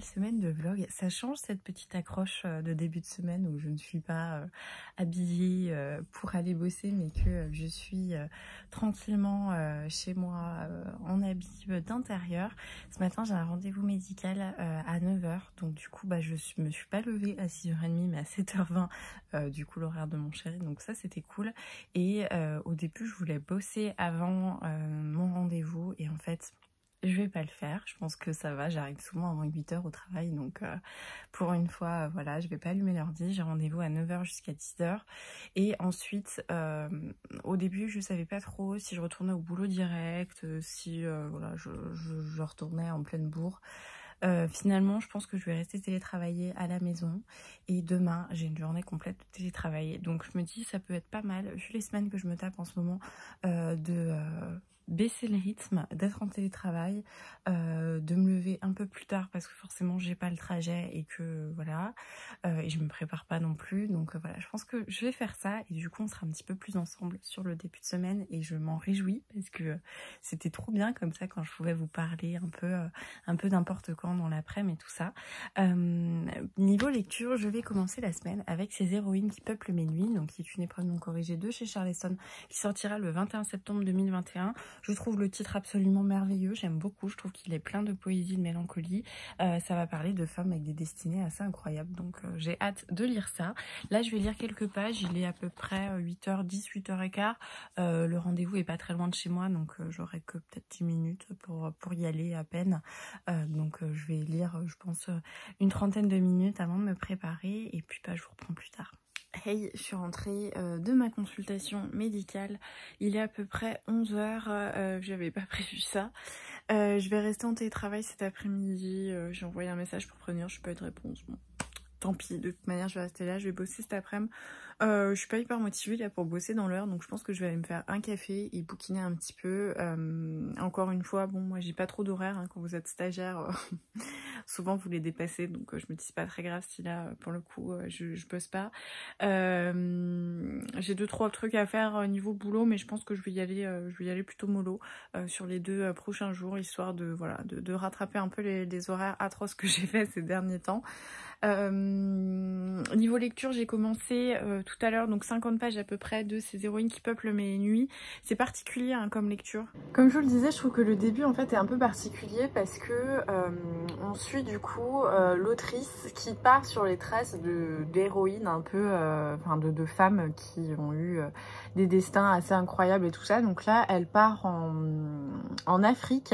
nouvelle semaine de vlog. Ça change cette petite accroche de début de semaine où je ne suis pas habillée pour aller bosser, mais que je suis tranquillement chez moi en habit d'intérieur. Ce matin, j'ai un rendez-vous médical à 9 h, donc du coup, je me suis pas levée à 6h30, mais à 7h20, du coup, l'horaire de mon chéri, donc ça, c'était cool. Et au début, je voulais bosser avant mon rendez-vous, et en fait, je vais pas le faire. Je pense que ça va, j'arrive souvent avant 8 h au travail, donc pour une fois, voilà, je vais pas allumer l'ordi. J'ai rendez-vous à 9 h jusqu'à 10 h. Et ensuite, au début, je savais pas trop si je retournais au boulot direct, si voilà, je retournais en pleine bourre. Finalement, je pense que je vais rester télétravailler à la maison, et demain j'ai une journée complète de télétravail, donc je me dis ça peut être pas mal vu les semaines que je me tape en ce moment de baisser le rythme, d'être en télétravail, de me lever un peu plus tard parce que forcément j'ai pas le trajet et que voilà, et je me prépare pas non plus, donc voilà, je pense que je vais faire ça, et du coup on sera un petit peu plus ensemble sur le début de semaine, et je m'en réjouis parce que c'était trop bien comme ça quand je pouvais vous parler un peu n'importe quand dans l'après-midi et tout ça. Niveau lecture, je vais commencer la semaine avec Ces héroïnes qui peuplent mes nuits, donc qui est une épreuve non corrigée de chez Charleston, qui sortira le 21 septembre 2021. Je trouve le titre absolument merveilleux, j'aime beaucoup, je trouve qu'il est plein de poésie, de mélancolie. Ça va parler de femmes avec des destinées assez incroyables, donc j'ai hâte de lire ça. Là, je vais lire quelques pages, il est à peu près 8h10, 8h15. Le rendez-vous est pas très loin de chez moi, donc j'aurai que peut-être 10 minutes pour y aller à peine. Donc je vais lire, je pense, une trentaine de minutes avant de me préparer, et puis je vous reprends plus tard. Hey, je suis rentrée de ma consultation médicale, il est à peu près 11 h, j'avais pas prévu ça. Je vais rester en télétravail cet après-midi, j'ai envoyé un message pour prévenir, je n'ai pas eu de réponse. Bon, tant pis, de toute manière je vais rester là, je vais bosser cet après-midi. Je suis pas hyper motivée là pour bosser dans l'heure, donc je pense que je vais aller me faire un café et bouquiner un petit peu. Encore une fois, bon, moi j'ai pas trop d'horaire, hein, quand vous êtes stagiaire, souvent vous les dépassez, donc je me dis c'est pas très grave si là pour le coup je bosse pas. J'ai 2-3 trucs à faire niveau boulot, mais je pense que je vais y aller plutôt mollo sur les 2 prochains jours, histoire de voilà de rattraper un peu les horaires atroces que j'ai fait ces derniers temps. Niveau lecture, j'ai commencé tout à l'heure, donc 50 pages à peu près de Ces héroïnes qui peuplent mes nuits. C'est particulier hein, comme lecture. Comme je vous le disais, je trouve que le début en fait est un peu particulier parce que on suit du coup l'autrice qui part sur les traces d'héroïnes un peu, de femmes qui ont eu des destins assez incroyables et tout ça. Donc là, elle part en Afrique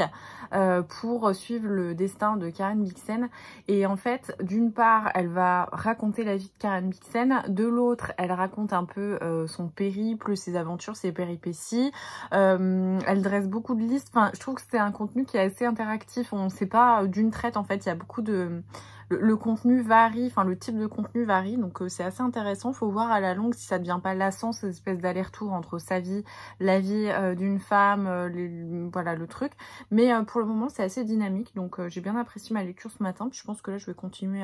pour suivre le destin de Karen Blixen, et en fait, d'une part, elle va raconter la vie de Karen Blixen, de l'autre, elle raconte un peu son périple, ses aventures, ses péripéties. Elle dresse beaucoup de listes. Enfin, je trouve que c'est un contenu qui est assez interactif. On ne sait pas d'une traite, en fait, il y a beaucoup de... Le contenu varie, enfin le type de contenu varie, donc c'est assez intéressant. Faut voir à la longue si ça devient pas lassant, cette espèce d'aller-retour entre sa vie, la vie d'une femme, voilà le truc. Mais pour le moment c'est assez dynamique, donc j'ai bien apprécié ma lecture ce matin. Puis je pense que là je vais continuer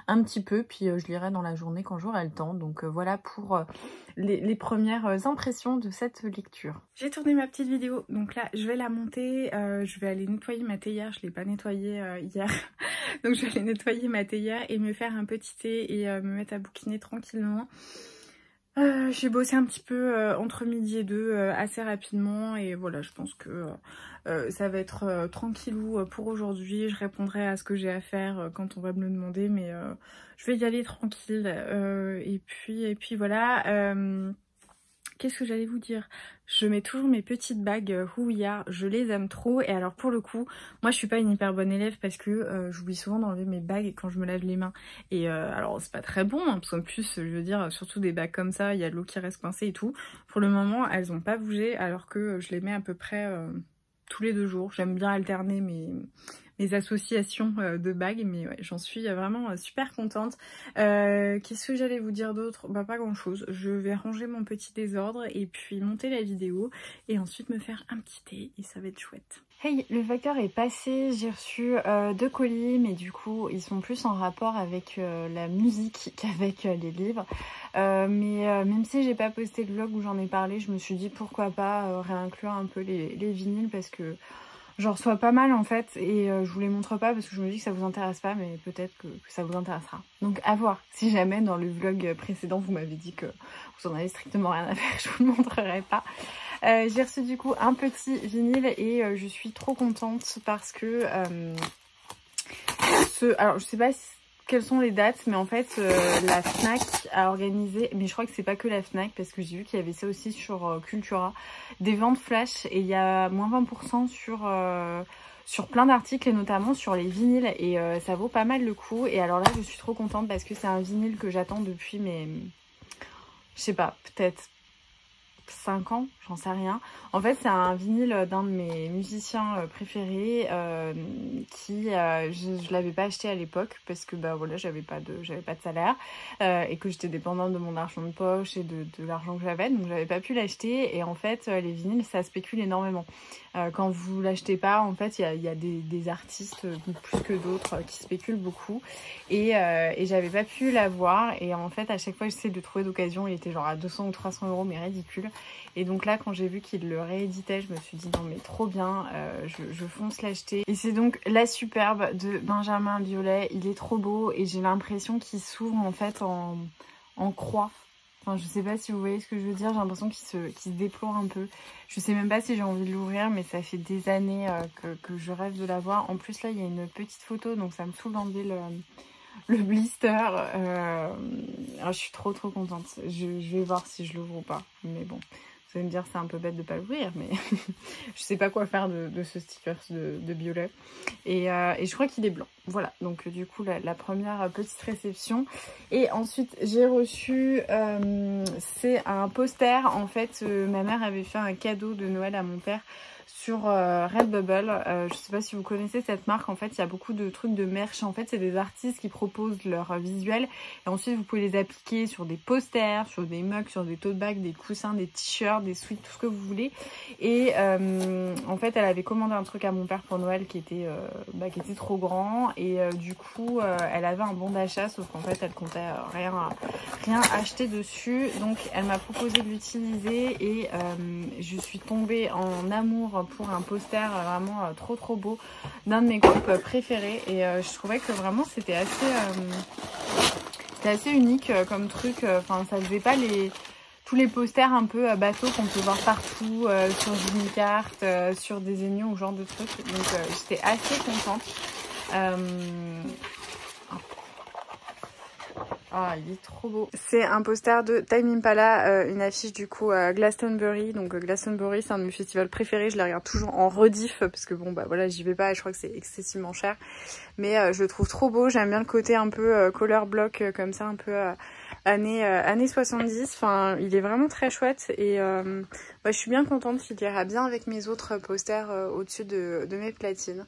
un petit peu, puis je lirai dans la journée quand j'aurai le temps. Donc voilà pour les premières impressions de cette lecture. J'ai tourné ma petite vidéo, donc là je vais la monter, je vais aller nettoyer ma théière, je l'ai pas nettoyée hier. Donc je vais aller nettoyer ma théière et me faire un petit thé et me mettre à bouquiner tranquillement. J'ai bossé un petit peu entre midi et 2 assez rapidement, et voilà, je pense que ça va être tranquillou pour aujourd'hui. Je répondrai à ce que j'ai à faire quand on va me le demander, mais je vais y aller tranquille. Et puis voilà. Qu'est-ce que j'allais vous dire? Je mets toujours mes petites bagues Who We Are, je les aime trop. Et alors pour le coup, moi je suis pas une hyper bonne élève parce que j'oublie souvent d'enlever mes bagues quand je me lave les mains. Et alors c'est pas très bon, hein, parce qu'en plus, je veux dire, surtout des bagues comme ça, il y a de l'eau qui reste coincée et tout. Pour le moment, elles ont pas bougé alors que je les mets à peu près tous les 2 jours. J'aime bien alterner mes associations de bagues, mais ouais, j'en suis vraiment super contente. Qu'est-ce que j'allais vous dire d'autre? Bah pas grand chose, je vais ranger mon petit désordre et puis monter la vidéo et ensuite me faire un petit thé et ça va être chouette. Hey, le facteur est passé, j'ai reçu 2 colis, mais du coup ils sont plus en rapport avec la musique qu'avec les livres. Mais même si j'ai pas posté le vlog où j'en ai parlé, je me suis dit pourquoi pas réinclure un peu les vinyles, parce que J'en reçois pas mal en fait et je vous les montre pas parce que je me dis que ça vous intéresse pas, mais peut-être que ça vous intéressera. Donc à voir. Si jamais dans le vlog précédent vous m'avez dit que vous en avez strictement rien à faire, je vous le montrerai pas. J'ai reçu du coup un petit vinyle et je suis trop contente parce que alors je sais pas quelles sont les dates, mais en fait la Fnac a organisé, mais je crois que c'est pas que la Fnac parce que j'ai vu qu'il y avait ça aussi sur Cultura, des ventes flash et il y a moins 20% sur plein d'articles et notamment sur les vinyles et ça vaut pas mal le coup. Et alors là je suis trop contente parce que c'est un vinyle que j'attends depuis, mais je sais pas, peut-être 5 ans, j'en sais rien. En fait, c'est un vinyle d'un de mes musiciens préférés qui, je l'avais pas acheté à l'époque parce que bah voilà, j'avais pas de salaire et que j'étais dépendante de mon argent de poche et de l'argent que j'avais, donc j'avais pas pu l'acheter. Et en fait, les vinyles, ça spécule énormément. Quand vous l'achetez pas, en fait, il y a des artistes plus que d'autres qui spéculent beaucoup et j'avais pas pu l'avoir. Et en fait, à chaque fois, j'essaie de trouver d'occasion, il était genre à 200 ou 300 euros, mais ridicule. Et donc là, quand j'ai vu qu'il le rééditait, je me suis dit non mais trop bien, je fonce l'acheter. Et c'est donc La Superbe de Benjamin Biolay. Il est trop beau et j'ai l'impression qu'il s'ouvre en fait en croix. Enfin, je sais pas si vous voyez ce que je veux dire, j'ai l'impression qu'il se déploie un peu. Je sais même pas si j'ai envie de l'ouvrir, mais ça fait des années que je rêve de l'avoir. En plus là, il y a une petite photo, donc ça me saoule d'enlever le blister. Je suis trop contente. Je vais voir si je l'ouvre ou pas, mais bon. Vous allez me dire c'est un peu bête de pas l'ouvrir, mais je sais pas quoi faire de ce sticker de Biolay. Et je crois qu'il est blanc. Voilà, donc du coup la première petite réception. Et ensuite j'ai reçu, c'est un poster. En fait, ma mère avait fait un cadeau de Noël à mon père sur Redbubble. Je sais pas si vous connaissez cette marque. En fait, il y a beaucoup de trucs de merch. En fait, c'est des artistes qui proposent leur visuel et ensuite vous pouvez les appliquer sur des posters, sur des mugs, sur des tote bags, des coussins, des t-shirts, des sweats, tout ce que vous voulez. Et en fait, elle avait commandé un truc à mon père pour Noël qui était trop grand et du coup, elle avait un bon d'achat, sauf qu'en fait, elle comptait rien acheter dessus. Donc, elle m'a proposé de l'utiliser et je suis tombée en amour pour un poster vraiment trop beau d'un de mes groupes préférés et je trouvais que vraiment c'était assez unique comme truc. Enfin, ça faisait pas tous les posters un peu bateaux qu'on peut voir partout sur une carte, sur des énions ou genre de trucs. Donc j'étais assez contente. Ah, il est trop beau. C'est un poster de Tame Impala, une affiche du coup à Glastonbury. Donc Glastonbury, c'est un de mes festivals préférés. Je la regarde toujours en rediff parce que bon bah voilà, j'y vais pas et je crois que c'est excessivement cher. Mais je le trouve trop beau. J'aime bien le côté un peu color block comme ça, un peu années 70. Enfin, il est vraiment très chouette et je suis bien contente. Il ira bien avec mes autres posters au-dessus de mes platines.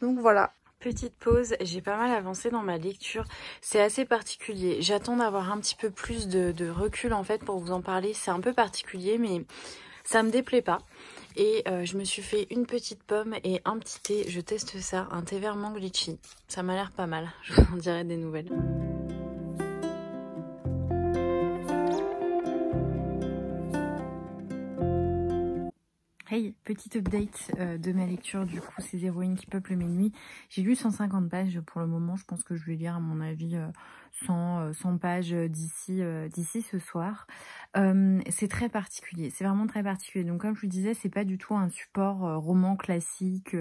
Donc voilà. Petite pause, j'ai pas mal avancé dans ma lecture, c'est assez particulier, j'attends d'avoir un petit peu plus de recul en fait pour vous en parler, c'est un peu particulier mais ça me déplaît pas. Et je me suis fait une petite pomme et un petit thé, je teste ça, un thé vert mango litchi, ça m'a l'air pas mal, je vous en dirai des nouvelles. Hey, petite update de ma lecture, du coup, Ces héroïnes qui peuplent mes nuits. J'ai lu 150 pages pour le moment, je pense que je vais lire à mon avis 100 pages d'ici ce soir. C'est très particulier, c'est vraiment très particulier. Donc comme je vous disais, c'est pas du tout un support roman classique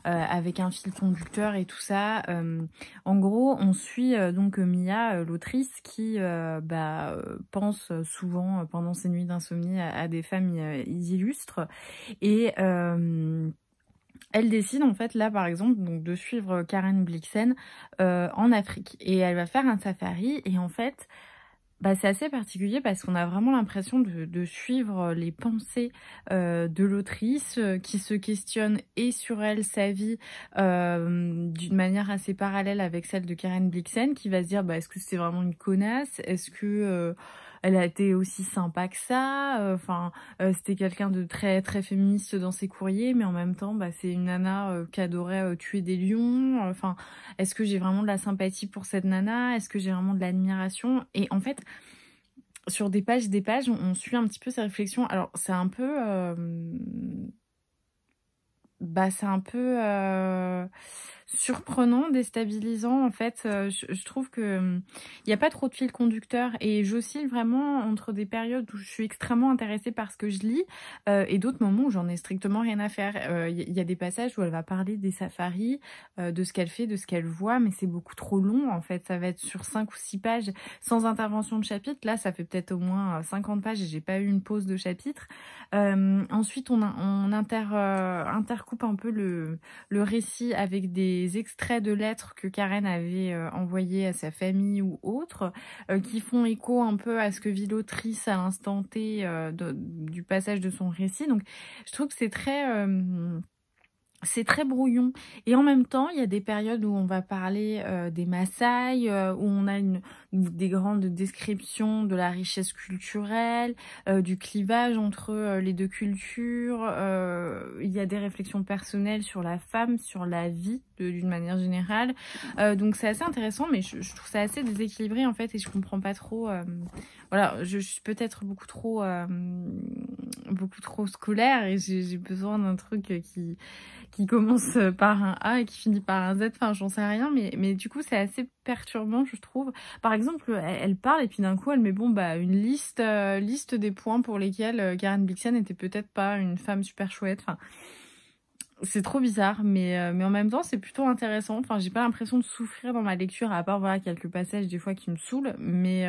avec un fil conducteur et tout ça. En gros, on suit donc Mia, l'autrice, qui pense souvent pendant ses nuits d'insomnie à des femmes illustres. Et elle décide en fait là par exemple donc de suivre Karen Blixen en Afrique et elle va faire un safari et en fait c'est assez particulier parce qu'on a vraiment l'impression de suivre les pensées de l'autrice qui se questionne et sur elle, sa vie, d'une manière assez parallèle avec celle de Karen Blixen qui va se dire est-ce que c'est vraiment une connasse, est-ce que elle a été aussi sympa que ça, c'était quelqu'un de très féministe dans ses courriers, mais en même temps c'est une nana qui adorait tuer des lions, est-ce que j'ai vraiment de la sympathie pour cette nana, est-ce que j'ai vraiment de l'admiration? Et en fait sur des pages, on suit un petit peu ces réflexions. Alors c'est un peu bah, c'est un peu surprenant, déstabilisant. En fait, je trouve que il y a pas trop de fil conducteur et j'oscille vraiment entre des périodes où je suis extrêmement intéressée par ce que je lis, et d'autres moments où j'en ai strictement rien à faire. Il y a des passages où elle va parler des safaris, de ce qu'elle fait, de ce qu'elle voit, mais c'est beaucoup trop long, en fait. Ça va être sur 5 ou 6 pages sans intervention de chapitre. Là, ça fait peut-être au moins 50 pages et j'ai pas eu une pause de chapitre. Ensuite, on intercoupe un peu le récit avec des extraits de lettres que Karen avait envoyées à sa famille ou autres, qui font écho un peu à ce que vit l'autrice à l'instant T du passage de son récit. Donc, je trouve que c'est très brouillon et en même temps, il y a des périodes où on va parler des Maasai, où on a des grandes descriptions de la richesse culturelle, du clivage entre les deux cultures. Il y a des réflexions personnelles sur la femme, sur la vie d'une manière générale. Donc c'est assez intéressant, mais je trouve ça assez déséquilibré en fait et je comprends pas trop. Voilà, je suis peut-être beaucoup trop scolaire et j'ai besoin d'un truc qui commence par un A et qui finit par un Z, enfin j'en sais rien, mais du coup c'est assez perturbant je trouve. Par exemple, elle parle et puis d'un coup elle met bon bah une liste des points pour lesquels Karen Blixen était peut-être pas une femme super chouette, enfin c'est trop bizarre, mais en même temps, c'est plutôt intéressant. Enfin, j'ai pas l'impression de souffrir dans ma lecture, à part voilà quelques passages des fois qui me saoulent, mais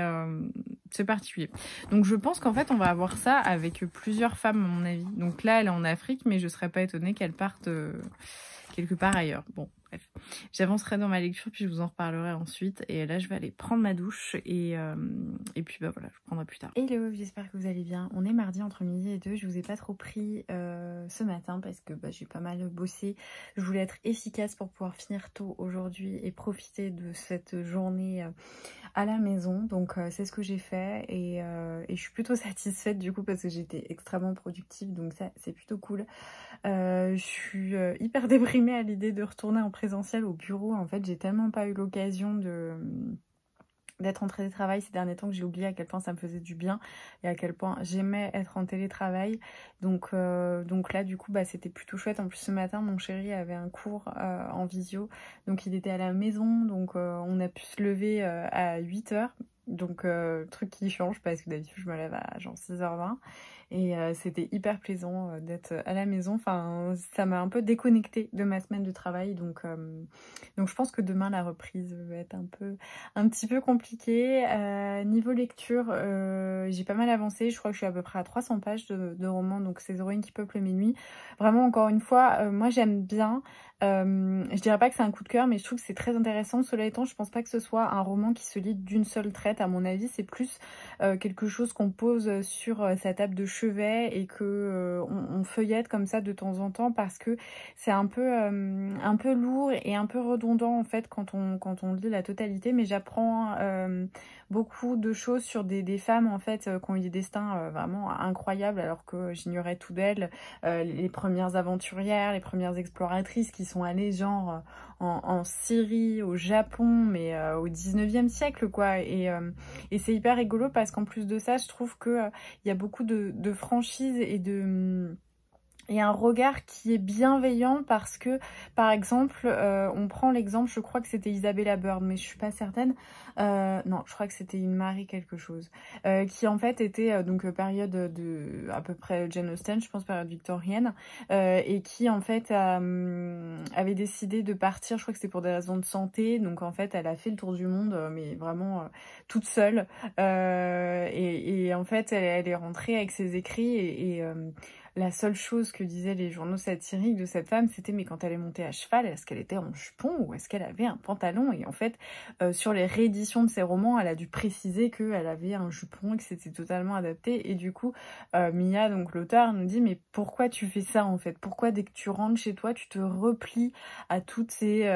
c'est particulier. Donc je pense qu'en fait, on va avoir ça avec plusieurs femmes, à mon avis. Donc là, elle est en Afrique, mais je serais pas étonnée qu'elle parte quelque part ailleurs. Bon, bref. J'avancerai dans ma lecture, puis je vous en reparlerai ensuite. Et là, je vais aller prendre ma douche et puis bah voilà, je prendrai plus tard. Hello, j'espère que vous allez bien. On est mardi entre midi et 2. Je vous ai pas trop pris ce matin parce que bah, j'ai pas mal bossé. Je voulais être efficace pour pouvoir finir tôt aujourd'hui et profiter de cette journée à la maison. Donc c'est ce que j'ai fait et je suis plutôt satisfaite du coup parce que j'étais extrêmement productive. Donc ça, c'est plutôt cool. Je suis hyper déprimée à l'idée de retourner en présentiel au bureau. En fait, j'ai tellement pas eu l'occasion d'être en télétravail ces derniers temps que j'ai oublié à quel point ça me faisait du bien et à quel point j'aimais être en télétravail. Donc là, du coup, bah, c'était plutôt chouette. En plus, ce matin, mon chéri avait un cours en visio. Donc, il était à la maison. Donc, on a pu se lever à 8h. Donc, truc qui change parce que d'habitude, je me lève à genre 6h20. Et c'était hyper plaisant d'être à la maison. Enfin, ça m'a un peu déconnectée de ma semaine de travail. Donc je pense que demain, la reprise va être un petit peu compliquée. Niveau lecture, j'ai pas mal avancé. Je crois que je suis à peu près à 300 pages de romans. Donc, ces héroïnes qui peuplent mes nuits. Vraiment, encore une fois, moi, j'aime bien. Je dirais pas que c'est un coup de cœur, mais je trouve que c'est très intéressant. Cela étant, je pense pas que ce soit un roman qui se lit d'une seule traite. À mon avis, c'est plus quelque chose qu'on pose sur sa table de chevet et que on feuillette comme ça de temps en temps parce que c'est un peu lourd et un peu redondant en fait quand on lit la totalité. Mais j'apprends beaucoup de choses sur des femmes en fait qui ont eu des destins vraiment incroyables alors que j'ignorais tout d'elles. Les premières aventurières, les premières exploratrices qui sont allées genre en Syrie, au Japon, mais au 19e siècle quoi. Et c'est hyper rigolo parce qu'en plus de ça, je trouve que il y a beaucoup de franchise et un regard qui est bienveillant parce que, par exemple, on prend l'exemple, je crois que c'était Isabella Bird, mais je suis pas certaine. Non, je crois que c'était une Marie quelque chose, qui en fait était donc période de à peu près Jane Austen, je pense période victorienne, et qui en fait avait décidé de partir. Je crois que c'était pour des raisons de santé. Donc en fait, elle a fait le tour du monde, mais vraiment toute seule. Et en fait, elle est rentrée avec ses écrits et la seule chose que disaient les journaux satiriques de cette femme, c'était mais quand elle est montée à cheval, est-ce qu'elle était en jupon ou est-ce qu'elle avait un pantalon? Et en fait, sur les rééditions de ses romans, elle a dû préciser qu'elle avait un jupon et que c'était totalement adapté. Et du coup, Mia, donc l'auteur, nous dit mais pourquoi tu fais ça en fait? Pourquoi dès que tu rentres chez toi, tu te replies à toutes ces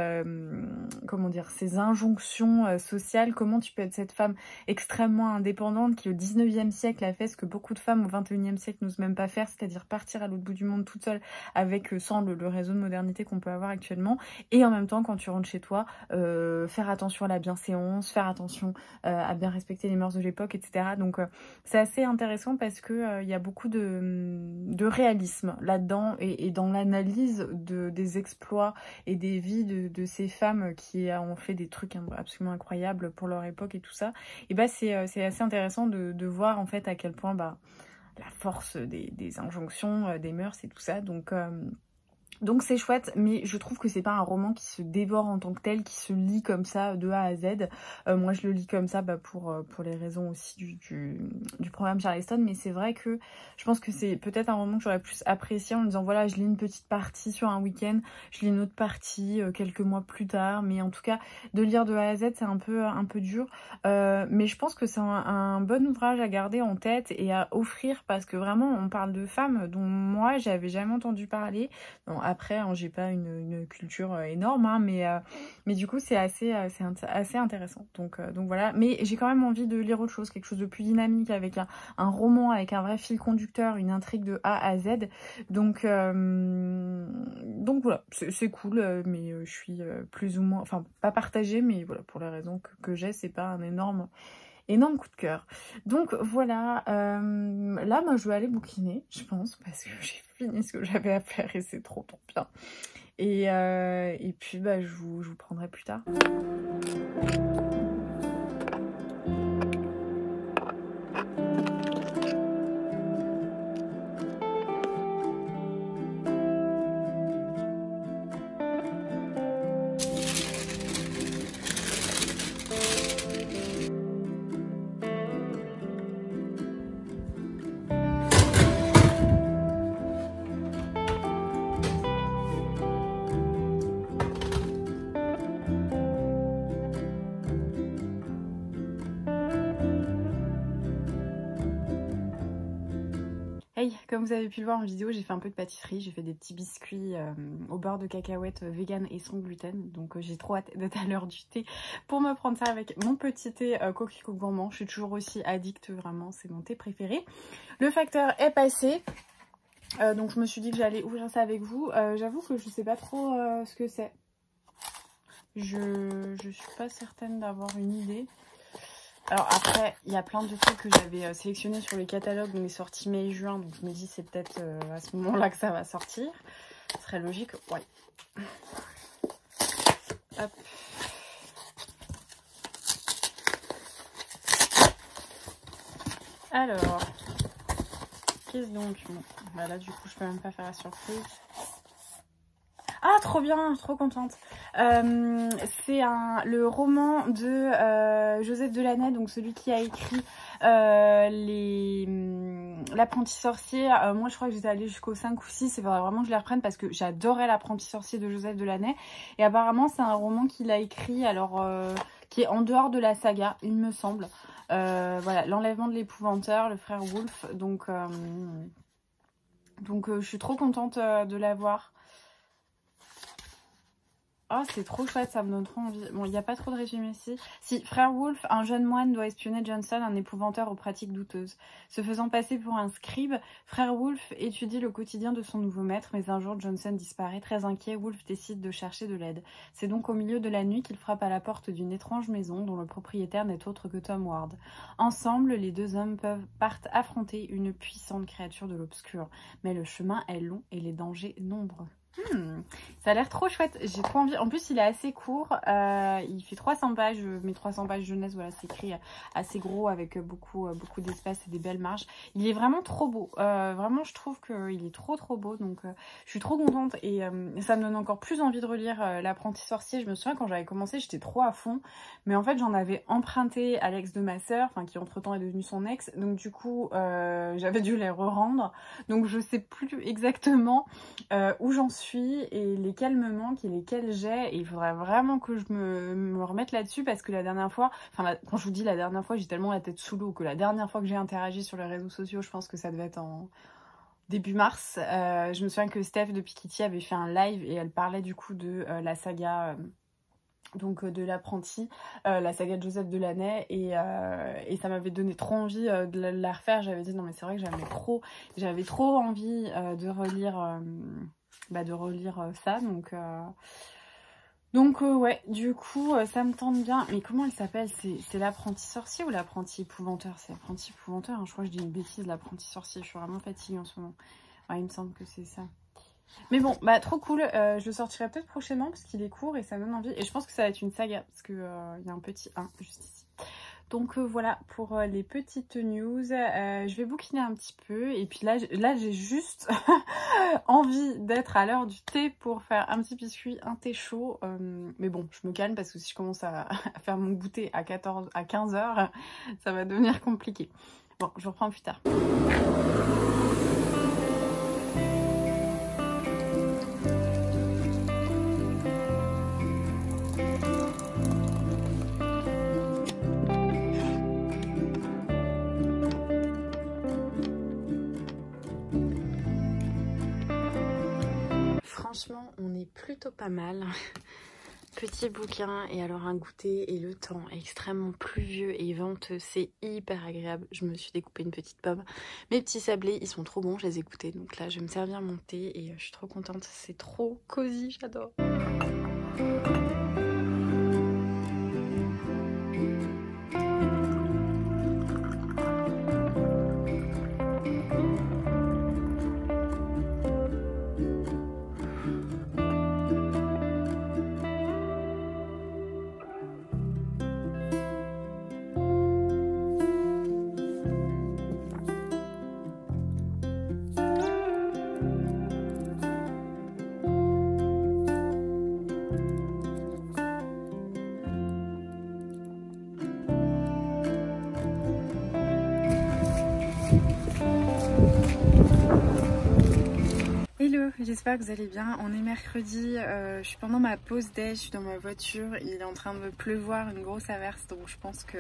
comment dire, ces injonctions sociales? Comment tu peux être cette femme extrêmement indépendante qui au 19e siècle a fait ce que beaucoup de femmes au 21e siècle n'osent même pas faire, c'est-à-dire partir à l'autre bout du monde toute seule avec sans le réseau de modernité qu'on peut avoir actuellement, et en même temps quand tu rentres chez toi, faire attention à la bienséance, faire attention à bien respecter les mœurs de l'époque, etc. Donc c'est assez intéressant parce que il y a beaucoup de réalisme là-dedans et dans l'analyse des exploits et des vies de ces femmes qui ont fait des trucs absolument incroyables pour leur époque et tout ça. Et bah c'est assez intéressant de voir en fait à quel point la force des injonctions, des mœurs et tout ça. Donc c'est chouette, mais je trouve que c'est pas un roman qui se dévore en tant que tel, qui se lit comme ça de A à Z. Moi je le lis comme ça pour les raisons aussi du programme Charleston, mais c'est vrai que je pense que c'est peut-être un roman que j'aurais plus apprécié en me disant voilà, je lis une petite partie sur un week-end, je lis une autre partie quelques mois plus tard, mais en tout cas de lire de A à Z c'est un peu dur, mais je pense que c'est un bon ouvrage à garder en tête et à offrir, parce que vraiment on parle de femmes dont moi j'avais jamais entendu parler. Non, après, hein, j'ai pas une culture énorme, hein, mais du coup, c'est assez intéressant. Donc voilà. Mais j'ai quand même envie de lire autre chose, quelque chose de plus dynamique, avec un roman, avec un vrai fil conducteur, une intrigue de A à Z. Donc voilà, c'est cool, mais je suis plus ou moins, enfin, pas partagée, mais voilà, pour les raisons que j'ai, c'est pas un énorme coup de cœur. Donc voilà, là moi je vais aller bouquiner, je pense, parce que j'ai fini ce que j'avais à faire et c'est trop bien. Et puis bah je vous prendrai plus tard. Hey, comme vous avez pu le voir en vidéo, j'ai fait un peu de pâtisserie, j'ai fait des petits biscuits au beurre de cacahuète vegan et sans gluten, donc j'ai trop hâte d'être à l'heure du thé pour me prendre ça avec mon petit thé coquelicot gourmand. Je suis toujours aussi addict, vraiment, c'est mon thé préféré. Le facteur est passé, donc je me suis dit que j'allais ouvrir ça avec vous. J'avoue que je sais pas trop ce que c'est. Je suis pas certaine d'avoir une idée. Alors après, il y a plein de trucs que j'avais sélectionnés sur les catalogues, on est sorti mai et juin, donc je me dis c'est peut-être à ce moment-là que ça va sortir. Ce serait logique, ouais. Hop. Alors, qu'est-ce donc? Bon, bah là du coup je peux même pas faire la surprise. Ah, trop bien, trop contente. C'est le roman de Joseph Delaney, donc celui qui a écrit l'apprenti sorcier. Moi je crois que j'étais allée jusqu'au 5 ou 6, il faudrait vraiment que je les reprenne parce que j'adorais l'apprenti sorcier de Joseph Delaney. Et apparemment c'est un roman qu'il a écrit, alors qui est en dehors de la saga, il me semble. Voilà, l'enlèvement de l'épouvanteur, le frère Wolf. Donc je suis trop contente de l'avoir. Oh, c'est trop chouette, ça me donne trop envie. Bon, il n'y a pas trop de résumé ici. Si, frère Wolf, un jeune moine doit espionner Johnson, un épouvanteur aux pratiques douteuses. Se faisant passer pour un scribe, frère Wolf étudie le quotidien de son nouveau maître, mais un jour Johnson disparaît. Très inquiet, Wolf décide de chercher de l'aide. C'est donc au milieu de la nuit qu'il frappe à la porte d'une étrange maison dont le propriétaire n'est autre que Tom Ward. Ensemble, les deux hommes partent affronter une puissante créature de l'obscur. Mais le chemin est long et les dangers nombreux. Ça a l'air trop chouette, j'ai trop envie. En plus il est assez court, il fait 300 pages, mais 300 pages jeunesse, voilà, c'est écrit assez gros avec beaucoup d'espace et des belles marges. Il est vraiment trop beau, vraiment je trouve qu'il est trop beau, donc je suis trop contente et ça me donne encore plus envie de relire l'apprenti sorcier. Je me souviens quand j'avais commencé j'étais trop à fond, mais en fait j'en avais emprunté à l'ex de ma soeur, enfin qui entre temps est devenu son ex, donc du coup j'avais dû les re-rendre, donc je sais plus exactement où j'en suis et lesquels me manquent et lesquels j'ai, et il faudrait vraiment que je me remette là-dessus parce que la dernière fois, enfin quand je vous dis la dernière fois, j'ai tellement la tête sous l'eau que la dernière fois que j'ai interagi sur les réseaux sociaux, je pense que ça devait être en début mars, je me souviens que Steph de Pikitty avait fait un live et elle parlait du coup de la saga donc de l'apprenti, la saga de Joseph Delaney, et ça m'avait donné trop envie de la refaire. J'avais dit non mais c'est vrai que j'avais trop envie de relire ça, donc ouais, du coup ça me tente bien. Mais comment elle s'appelle? C'est l'apprenti sorcier ou l'apprenti épouvanteur? C'est l'apprenti épouvanteur, hein. Je crois que je dis une bêtise, l'apprenti sorcier. Je suis vraiment fatiguée en ce moment. Ouais, il me semble que c'est ça. Mais bon, bah trop cool, je le sortirai peut-être prochainement parce qu'il est court et ça me donne envie. Et je pense que ça va être une saga parce qu'il y a un petit 1 juste ici. Donc voilà pour les petites news. Je vais bouquiner un petit peu et puis là j'ai juste envie d'être à l'heure du thé pour faire un petit biscuit, un thé chaud. Mais bon, je me calme parce que si je commence à faire mon goûter à 15 h, ça va devenir compliqué. Bon, je reprends plus tard. Franchement, on est plutôt pas mal. Petit bouquin et alors un goûter et le temps extrêmement pluvieux et venteux, c'est hyper agréable. Je me suis découpé une petite pomme. Mes petits sablés, ils sont trop bons, je les ai goûtés. Donc là, je vais me servir mon thé et je suis trop contente. C'est trop cosy, j'adore. Hello, j'espère que vous allez bien. On est mercredi, je suis pendant ma pause déj, je suis dans ma voiture, il est en train de pleuvoir, une grosse averse, donc je pense que,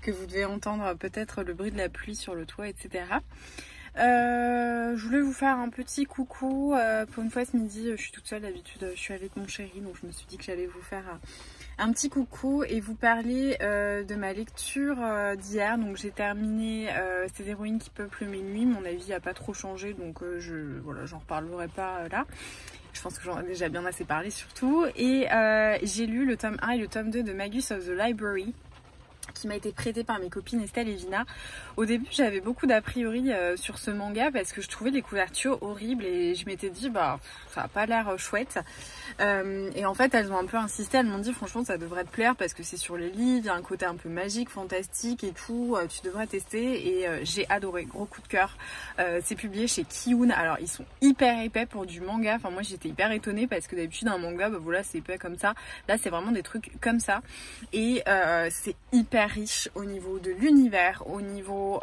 que vous devez entendre peut-être le bruit de la pluie sur le toit, etc. Je voulais vous faire un petit coucou. Pour une fois ce midi, je suis toute seule, d'habitude je suis avec mon chéri, donc je me suis dit que j'allais vous faire un petit coucou et vous parler de ma lecture d'hier. Donc j'ai terminé Ces héroïnes qui peuplent mes nuits. Mon avis n'a pas trop changé, donc voilà, j'en reparlerai pas là. Je pense que j'en ai déjà bien assez parlé surtout. Et j'ai lu le tome 1 et le tome 2 de Magus of the Library, qui m'a été prêté par mes copines Estelle et Vina. Au début, j'avais beaucoup d'a priori sur ce manga parce que je trouvais les couvertures horribles et je m'étais dit bah ça a pas l'air chouette. Et en fait, elles ont un peu insisté, elles m'ont dit franchement ça devrait te plaire parce que c'est sur les livres, il y a un côté un peu magique, fantastique et tout, tu devrais tester. Et j'ai adoré, gros coup de cœur. C'est publié chez Kiun. Alors ils sont hyper épais pour du manga. Enfin moi j'étais hyper étonnée parce que d'habitude un manga, bah voilà, c'est épais comme ça. Là c'est vraiment des trucs comme ça et c'est hyper riche au niveau de l'univers, au niveau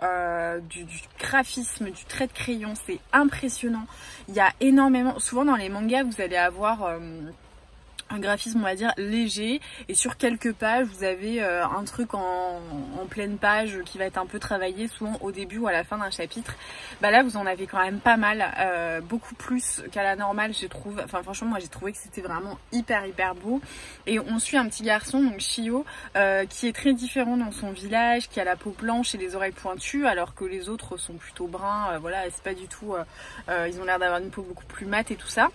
du graphisme, du trait de crayon, c'est impressionnant. Il y a énormément, souvent dans les mangas vous allez avoir un graphisme on va dire léger et sur quelques pages vous avez un truc en pleine page qui va être un peu travaillé souvent au début ou à la fin d'un chapitre. Bah là vous en avez quand même pas mal, beaucoup plus qu'à la normale je trouve. Enfin franchement moi j'ai trouvé que c'était vraiment hyper beau et on suit un petit garçon donc Shio qui est très différent dans son village, qui a la peau blanche et les oreilles pointues alors que les autres sont plutôt bruns, voilà, c'est pas du tout ils ont l'air d'avoir une peau beaucoup plus mate et tout ça.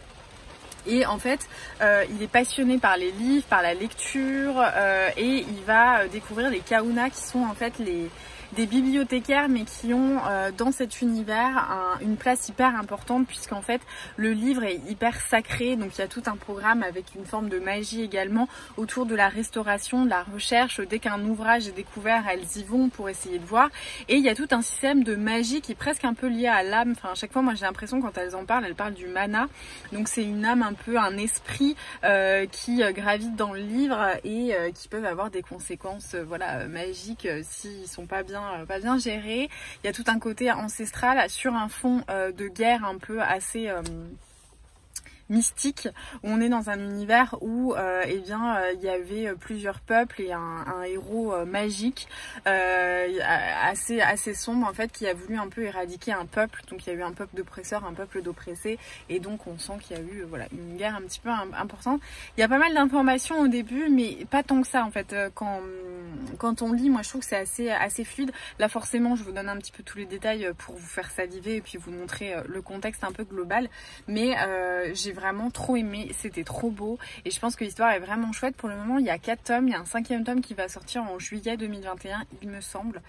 Et en fait, il est passionné par les livres, par la lecture et il va découvrir les Kahuna qui sont en fait des bibliothécaires mais qui ont dans cet univers une place hyper importante puisqu'en fait le livre est hyper sacré, donc il y a tout un programme avec une forme de magie également autour de la restauration, de la recherche. Dès qu'un ouvrage est découvert, elles y vont pour essayer de voir et il y a tout un système de magie qui est presque un peu lié à l'âme. Enfin à chaque fois moi j'ai l'impression quand elles parlent du mana, donc c'est une âme un peu, un esprit qui gravite dans le livre et qui peuvent avoir des conséquences voilà magiques s'ils sont pas bien géré. Il y a tout un côté ancestral sur un fond de guerre un peu assez mystique, où on est dans un univers où eh bien il y avait plusieurs peuples et un héros magique assez sombre en fait, qui a voulu un peu éradiquer un peuple. Donc il y a eu un peuple d'oppresseurs, un peuple d'oppressés, et donc on sent qu'il y a eu voilà une guerre un petit peu importante. Il y a pas mal d'informations au début, mais pas tant que ça en fait. Quand on lit, moi je trouve que c'est assez fluide. Là forcément je vous donne un petit peu tous les détails pour vous faire saliver et puis vous montrer le contexte un peu global, mais j'ai vraiment trop aimé, c'était trop beau et je pense que l'histoire est vraiment chouette. Pour le moment il y a 4 tomes, il y a un 5e tome qui va sortir en juillet 2021 il me semble,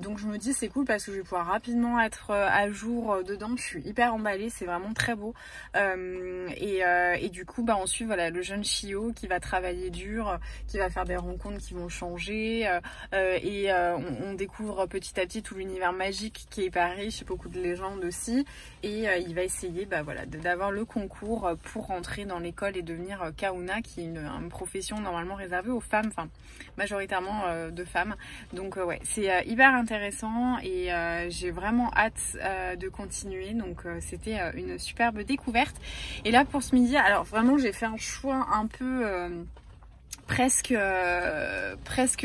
donc je me dis c'est cool parce que je vais pouvoir rapidement être à jour dedans. Je suis hyper emballée, c'est vraiment très beau, et du coup bah on suit voilà le jeune Shio qui va travailler dur, qui va faire des rencontres qui vont changer, et on découvre petit à petit tout l'univers magique qui est hyper riche, beaucoup de légendes aussi, et il va essayer bah, voilà, d'avoir le concours pour rentrer dans l'école et devenir Kahuna, qui est une profession normalement réservée aux femmes, enfin majoritairement de femmes. Donc ouais, c'est hyper intéressant et j'ai vraiment hâte de continuer. Donc c'était une superbe découverte. Et là pour ce midi, alors vraiment j'ai fait un choix un peu presque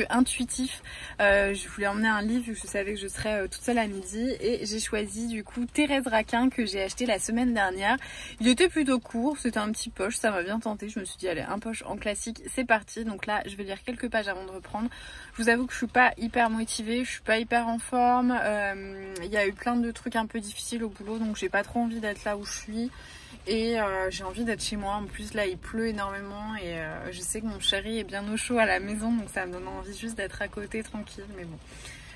intuitif. Je voulais emmener un livre vu que je savais que je serais toute seule à midi, et j'ai choisi du coup Thérèse Raquin, que j'ai acheté la semaine dernière. Il était plutôt court, c'était un petit poche, ça m'a bien tenté. Je me suis dit allez, un poche en classique, c'est parti. Donc là je vais lire quelques pages avant de reprendre. Je vous avoue que je suis pas hyper motivée, je suis pas hyper en forme, il y a eu plein de trucs un peu difficiles au boulot, donc j'ai pas trop envie d'être là où je suis. Et j'ai envie d'être chez moi. En plus là il pleut énormément et je sais que mon chéri est bien au chaud à la maison, donc ça me donne envie juste d'être à côté tranquille. Mais bon,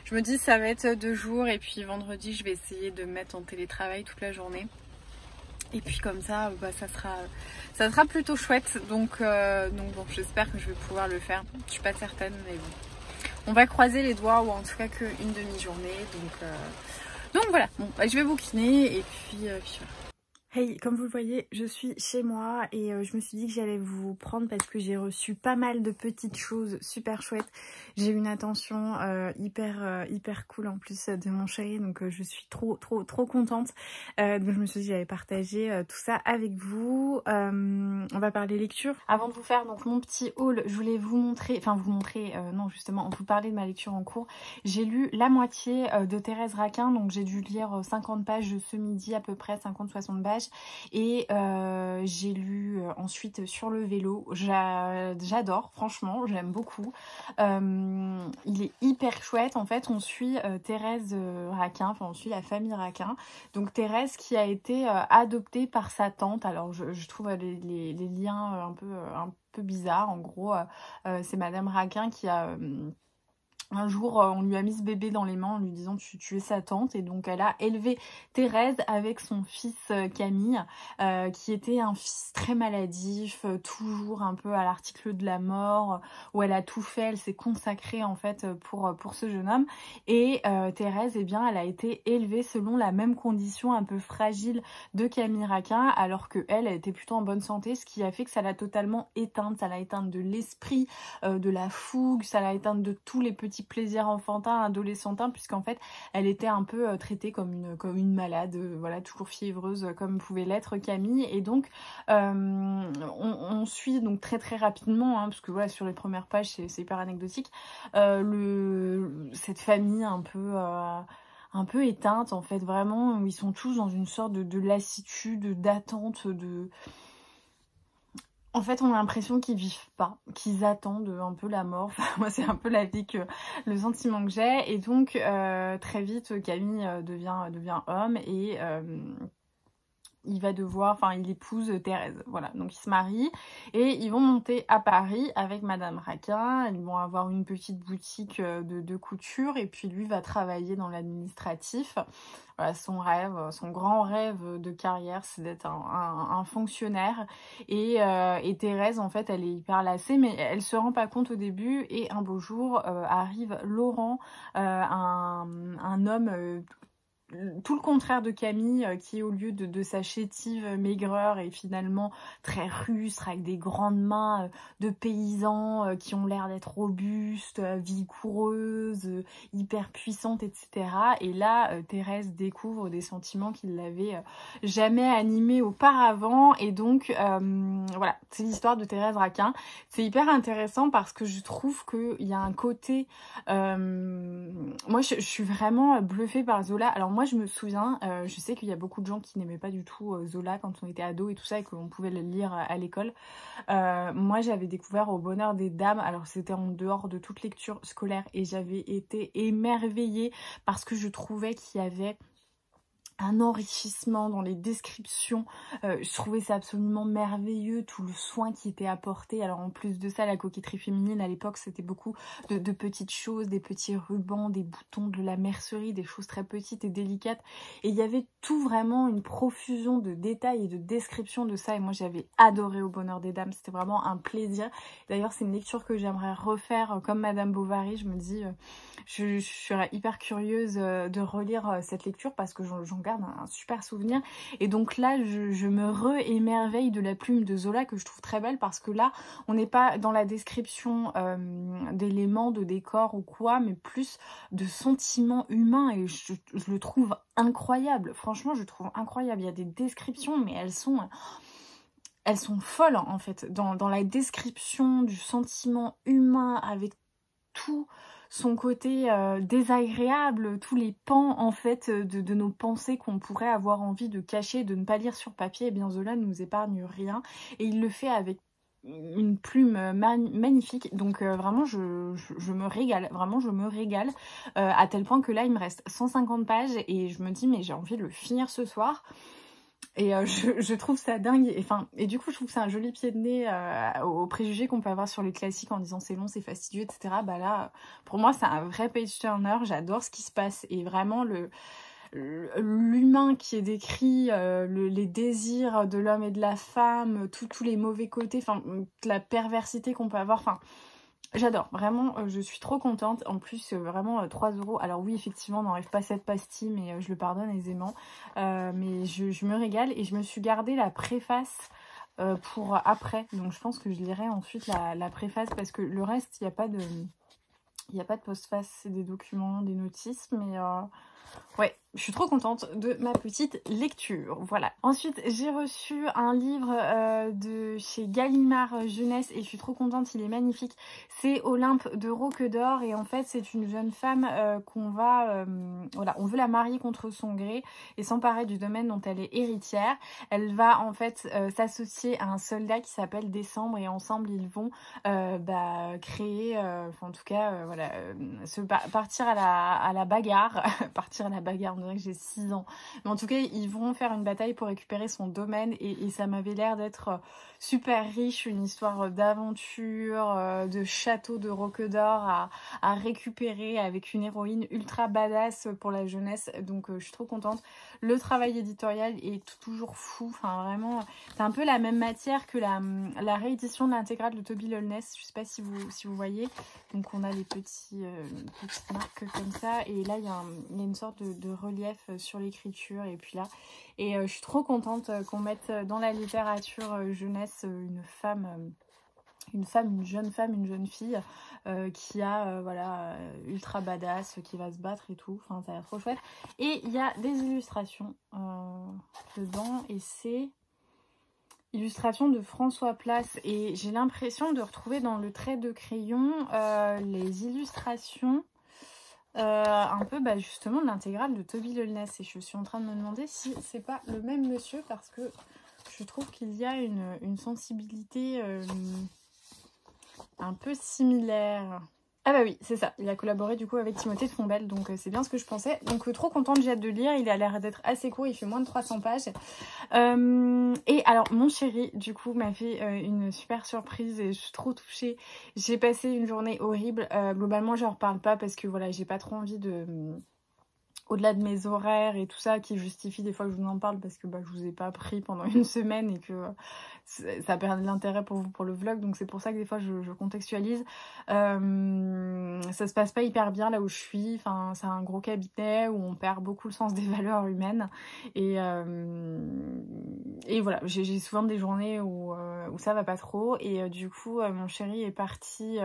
je me dis ça va être 2 jours et puis vendredi je vais essayer de me mettre en télétravail toute la journée. Et puis comme ça, bah, ça sera plutôt chouette. Donc bon, j'espère que je vais pouvoir le faire. Je suis pas certaine, mais bon. On va croiser les doigts, ou en tout cas qu'une demi-journée. Donc voilà, bon, bah, je vais bouquiner et puis voilà. Hey, comme vous le voyez, je suis chez moi et je me suis dit que j'allais vous prendre parce que j'ai reçu pas mal de petites choses super chouettes. J'ai eu une attention hyper cool en plus de mon chéri, donc je suis trop contente. Donc je me suis dit que j'allais partager tout ça avec vous. On va parler lecture. Avant de vous faire donc mon petit haul, je voulais vous montrer, non justement, vous parler de ma lecture en cours. J'ai lu la moitié de Thérèse Raquin, donc j'ai dû lire 50 pages ce midi à peu près, 50-60 pages. Et j'ai lu ensuite Sur le vélo. J'adore, franchement, j'aime beaucoup. Il est hyper chouette. En fait, on suit Thérèse Raquin, enfin on suit la famille Raquin. Donc Thérèse qui a été adoptée par sa tante. Alors je trouve les liens un peu bizarres. En gros, c'est Madame Raquin qui a... Un jour, on lui a mis ce bébé dans les mains en lui disant tu es sa tante, et donc elle a élevé Thérèse avec son fils Camille, qui était un fils très maladif, toujours un peu à l'article de la mort, où elle a tout fait, elle s'est consacrée en fait pour ce jeune homme. Et Thérèse, eh bien, elle a été élevée selon la même condition un peu fragile de Camille Raquin, alors que elle était plutôt en bonne santé, ce qui a fait que ça l'a totalement éteinte. Ça l'a éteinte de l'esprit, de la fougue, ça l'a éteinte de tous les petits plaisir enfantin, adolescentin, puisqu'en fait elle était un peu traitée comme une malade, voilà, toujours fiévreuse comme pouvait l'être Camille. Et donc on suit donc très rapidement, parce que voilà, sur les premières pages c'est hyper anecdotique, cette famille un peu éteinte en fait, vraiment, où ils sont tous dans une sorte de lassitude, d'attente, en fait, on a l'impression qu'ils vivent pas, qu'ils attendent un peu la mort. Enfin, moi, c'est un peu le sentiment que j'ai. Et donc, très vite, Camille devient homme et il épouse Thérèse. Voilà, donc ils se marient et ils vont monter à Paris avec Madame Raquin. Ils vont avoir une petite boutique de couture, et puis lui va travailler dans l'administratif. Voilà, son grand rêve de carrière, c'est d'être un fonctionnaire. Et Thérèse, en fait, elle est hyper lassée, mais elle se rend pas compte au début. Et un beau jour, arrive Laurent, un homme tout le contraire de Camille, qui au lieu de sa chétive maigreur est finalement très rustre, avec des grandes mains de paysans qui ont l'air d'être robustes, vigoureuses, hyper puissantes, etc. Et là, Thérèse découvre des sentiments qui ne l'avaient jamais animée auparavant. Et donc, voilà, c'est l'histoire de Thérèse Raquin. C'est hyper intéressant parce que je trouve qu'il y a un côté... moi, je suis vraiment bluffée par Zola. Alors moi, je me souviens, je sais qu'il y a beaucoup de gens qui n'aimaient pas du tout Zola quand on était ado et tout ça, et qu'on pouvait le lire à l'école. Moi, j'avais découvert Au bonheur des dames. Alors, c'était en dehors de toute lecture scolaire et j'avais été émerveillée parce que je trouvais qu'il y avait un enrichissement dans les descriptions. Je trouvais ça absolument merveilleux, tout le soin qui était apporté. Alors en plus de ça, la coquetterie féminine à l'époque, c'était beaucoup de petites choses, des petits rubans, des boutons, de la mercerie, des choses très petites et délicates. Et il y avait tout vraiment une profusion de détails et de descriptions de ça. Et moi, j'avais adoré Au bonheur des dames. C'était vraiment un plaisir. D'ailleurs, c'est une lecture que j'aimerais refaire comme Madame Bovary. Je me dis, je serais hyper curieuse de relire cette lecture parce que j'en garde un super souvenir. Et donc là, je me re-émerveille de la plume de Zola que je trouve très belle parce que là, on n'est pas dans la description d'éléments, de décors ou quoi, mais plus de sentiments humains et je le trouve incroyable. Franchement, je le trouve incroyable. Il y a des descriptions, mais elles sont folles en fait. Dans la description du sentiment humain avec tout son côté désagréable, tous les pans en fait de nos pensées qu'on pourrait avoir envie de cacher, de ne pas lire sur papier, et bien Zola ne nous épargne rien et il le fait avec une plume magnifique. Donc vraiment je me régale, vraiment je me régale à tel point que là il me reste 150 pages et je me dis mais j'ai envie de le finir ce soir. Et je trouve ça dingue. Et du coup, je trouve que c'est un joli pied de nez aux préjugés qu'on peut avoir sur les classiques en disant c'est long, c'est fastidieux, etc. Bah là, pour moi, c'est un vrai page turner. J'adore ce qui se passe. Et vraiment, l'humain qui est décrit, les désirs de l'homme et de la femme, tous les mauvais côtés, la perversité qu'on peut avoir. J'adore, vraiment, je suis trop contente. En plus, vraiment, 3 €. Alors oui, effectivement, on n'enlève pas cette pastille, mais je le pardonne aisément. Mais je me régale et je me suis gardé la préface pour après. Donc je pense que je lirai ensuite la préface parce que le reste, il n'y a pas de postface, c'est des documents, des notices, mais... ouais, je suis trop contente de ma petite lecture, voilà. Ensuite, j'ai reçu un livre de chez Gallimard Jeunesse et je suis trop contente, il est magnifique. C'est Olympe de Roquedor et en fait, c'est une jeune femme qu'on va... voilà, on veut la marier contre son gré et s'emparer du domaine dont elle est héritière. Elle va en fait s'associer à un soldat qui s'appelle Décembre et ensemble, ils vont créer... en tout cas, voilà, partir à la bagarre. Partir à la bagarre, on dirait que j'ai 6 ans. Mais en tout cas, ils vont faire une bataille pour récupérer son domaine et ça m'avait l'air d'être super riche, une histoire d'aventure, de château de Roquedor à récupérer avec une héroïne ultra badass pour la jeunesse. Donc je suis trop contente. Le travail éditorial est toujours fou. Enfin vraiment, c'est un peu la même matière que la réédition de l'intégrale de Toby Lollness. Je sais pas si vous voyez. Donc on a les petites marques comme ça. Et là, il y a une sorte de relief sur l'écriture. Et puis là, je suis trop contente qu'on mette dans la littérature jeunesse une jeune fille qui a ultra badass, qui va se battre et tout. Enfin, ça a l'air trop chouette. Et il y a des illustrations dedans et c'est illustration de François Place. Et j'ai l'impression de retrouver dans le trait de crayon les illustrations un peu justement de l'intégrale de Toby Lollness. Et je suis en train de me demander si c'est pas le même monsieur parce que je trouve qu'il y a une sensibilité un peu similaire. Ah bah oui, c'est ça. Il a collaboré du coup avec Timothée de Fombelle, donc c'est bien ce que je pensais. Donc trop contente, j'ai hâte de lire. Il a l'air d'être assez court, il fait moins de 300 pages. Et alors, mon chéri, du coup, m'a fait une super surprise et je suis trop touchée. J'ai passé une journée horrible. Globalement, je ne reparle pas parce que voilà, j'ai pas trop envie de... au-delà de mes horaires et tout ça qui justifie des fois que je vous en parle parce que je vous ai pas pris pendant une semaine et que ça perd de l'intérêt pour vous pour le vlog, donc c'est pour ça que des fois je contextualise. Ça se passe pas hyper bien là où je suis, enfin c'est un gros cabinet où on perd beaucoup le sens des valeurs humaines et voilà, j'ai souvent des journées où ça va pas trop et du coup mon chéri est parti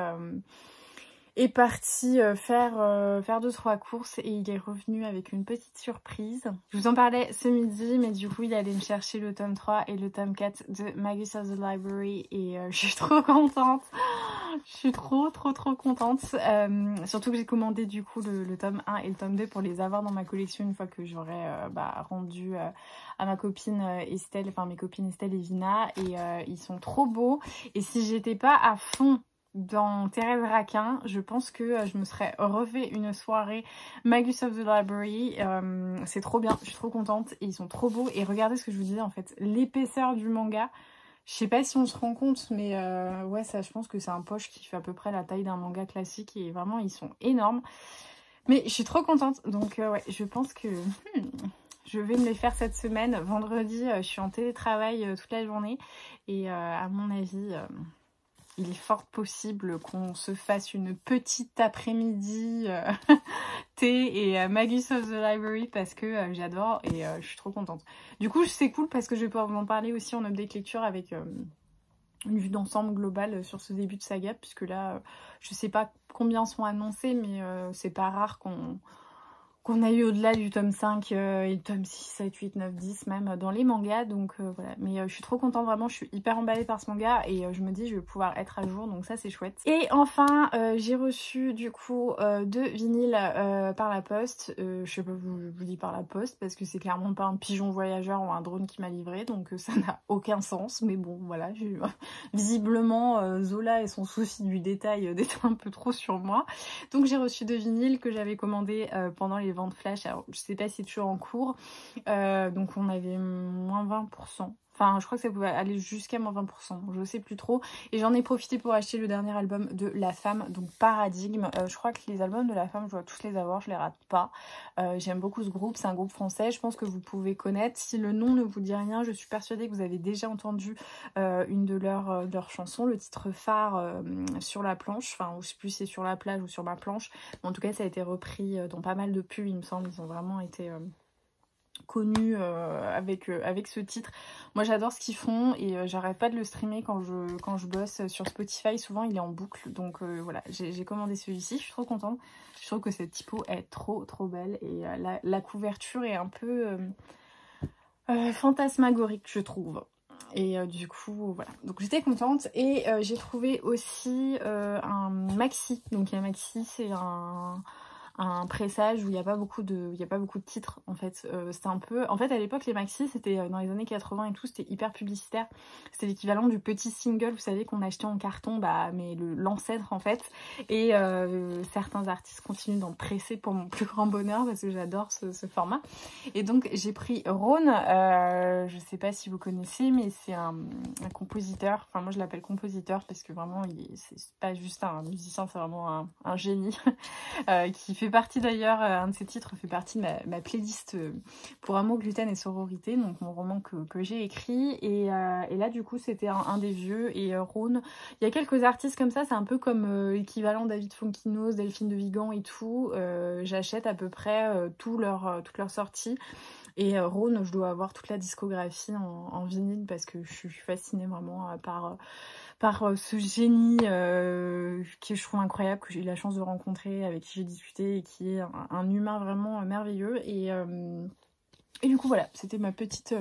faire 2-3 courses et il est revenu avec une petite surprise. Je vous en parlais ce midi, mais du coup il allait me chercher le tome 3 et le tome 4 de Magus of the Library et je suis trop contente. Je suis trop contente. Surtout que j'ai commandé du coup le tome 1 et le tome 2 pour les avoir dans ma collection une fois que j'aurai rendu à ma copine Estelle, enfin mes copines Estelle et Vina, et ils sont trop beaux. Et si j'étais pas à fond dans Thérèse Raquin, je pense que je me serais refait une soirée Magus of the Library. C'est trop bien, je suis trop contente et ils sont trop beaux. Et regardez ce que je vous disais en fait, l'épaisseur du manga. Je sais pas si on se rend compte, mais ouais, ça, je pense que c'est un poche qui fait à peu près la taille d'un manga classique et vraiment ils sont énormes. Mais je suis trop contente, donc ouais, je pense que je vais me les faire cette semaine. Vendredi, je suis en télétravail toute la journée et à mon avis... il est fort possible qu'on se fasse une petite après-midi thé et Magus of the Library parce que j'adore et je suis trop contente. Du coup, c'est cool parce que je vais pouvoir vous en parler aussi en update lecture avec une vue d'ensemble globale sur ce début de saga puisque là, je sais pas combien sont annoncés mais c'est pas rare qu'on a eu au-delà du tome 5 et du tome 6, 7, 8, 9, 10 même dans les mangas, donc voilà. Mais je suis trop contente, vraiment, je suis hyper emballée par ce manga et je me dis je vais pouvoir être à jour, donc ça c'est chouette. Et enfin, j'ai reçu du coup 2 vinyles par la poste. Je sais pas, je vous dis par la poste parce que c'est clairement pas un pigeon voyageur ou un drone qui m'a livré, donc ça n'a aucun sens. Mais bon, voilà, visiblement Zola et son souci du détail d'étaient un peu trop sur moi. Donc j'ai reçu 2 vinyles que j'avais commandés pendant les ventes flash. Alors je sais pas si c'est toujours en cours. Donc on avait moins 20%. Enfin, je crois que ça pouvait aller jusqu'à moins 20%, je sais plus trop. Et j'en ai profité pour acheter le dernier album de La Femme, donc Paradigme. Je crois que les albums de La Femme, je dois tous les avoir, je les rate pas. J'aime beaucoup ce groupe, c'est un groupe français, je pense que vous pouvez connaître. Si le nom ne vous dit rien, je suis persuadée que vous avez déjà entendu une de leurs chansons, le titre phare Sur la planche. Enfin, je sais plus si c'est Sur la plage ou Sur ma planche. Mais en tout cas, ça a été repris dans pas mal de pubs, il me semble. Ils ont vraiment été... connus avec ce titre. Moi j'adore ce qu'ils font et j'arrête pas de le streamer quand je bosse sur Spotify, souvent il est en boucle, donc voilà, j'ai commandé celui-ci, je suis trop contente. Je trouve que cette typo est trop belle et la couverture est un peu fantasmagorique, je trouve. Et du coup voilà, donc j'étais contente et j'ai trouvé aussi un maxi. Donc un maxi, c'est un pressage où il n'y a pas beaucoup de titres en fait. C'était un peu... En fait à l'époque les maxi c'était dans les années 80 et tout, c'était hyper publicitaire. C'était l'équivalent du petit single, vous savez, qu'on achetait en carton, mais l'ancêtre en fait. Et certains artistes continuent d'en presser pour mon plus grand bonheur parce que j'adore ce format. Et donc j'ai pris Rhône, je sais pas si vous connaissez, mais c'est un compositeur, enfin moi je l'appelle compositeur parce que vraiment c'est pas juste un musicien, c'est vraiment un génie qui fait partie d'ailleurs, un de ses titres fait partie de ma playlist pour amour, gluten et sororité, donc mon roman que j'ai écrit. Et là du coup c'était un des vieux. Et Rhône, il y a quelques artistes comme ça, c'est un peu comme l'équivalent David Fonkinos, Delphine de Vigan et tout. J'achète à peu près toutes leurs sorties. Et Rhône, je dois avoir toute la discographie en vinyle parce que je suis fascinée vraiment par ce génie que je trouve incroyable, que j'ai eu la chance de rencontrer, avec qui j'ai discuté et qui est un humain vraiment merveilleux. Et du coup voilà, c'était ma petite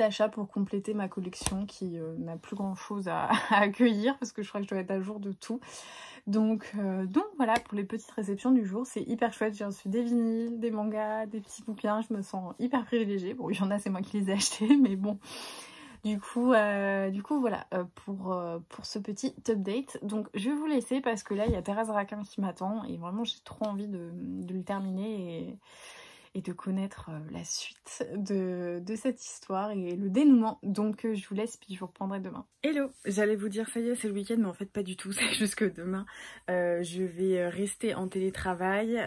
achat pour compléter ma collection qui n'a plus grand chose à accueillir parce que je crois que je dois être à jour de tout. Donc voilà pour les petites réceptions du jour, c'est hyper chouette. J'ai reçu des vinyles, des mangas, des petits bouquins, je me sens hyper privilégiée. Bon, il y en a, c'est moi qui les ai achetés, mais bon. Du coup voilà pour ce petit update. Donc je vais vous laisser parce que là il y a Thérèse Raquin qui m'attend et vraiment j'ai trop envie de le terminer et de connaître la suite de cette histoire et le dénouement. Donc je vous laisse puis je vous reprendrai demain. Hello, j'allais vous dire ça y est c'est le week-end mais en fait pas du tout, c'est juste que demain je vais rester en télétravail.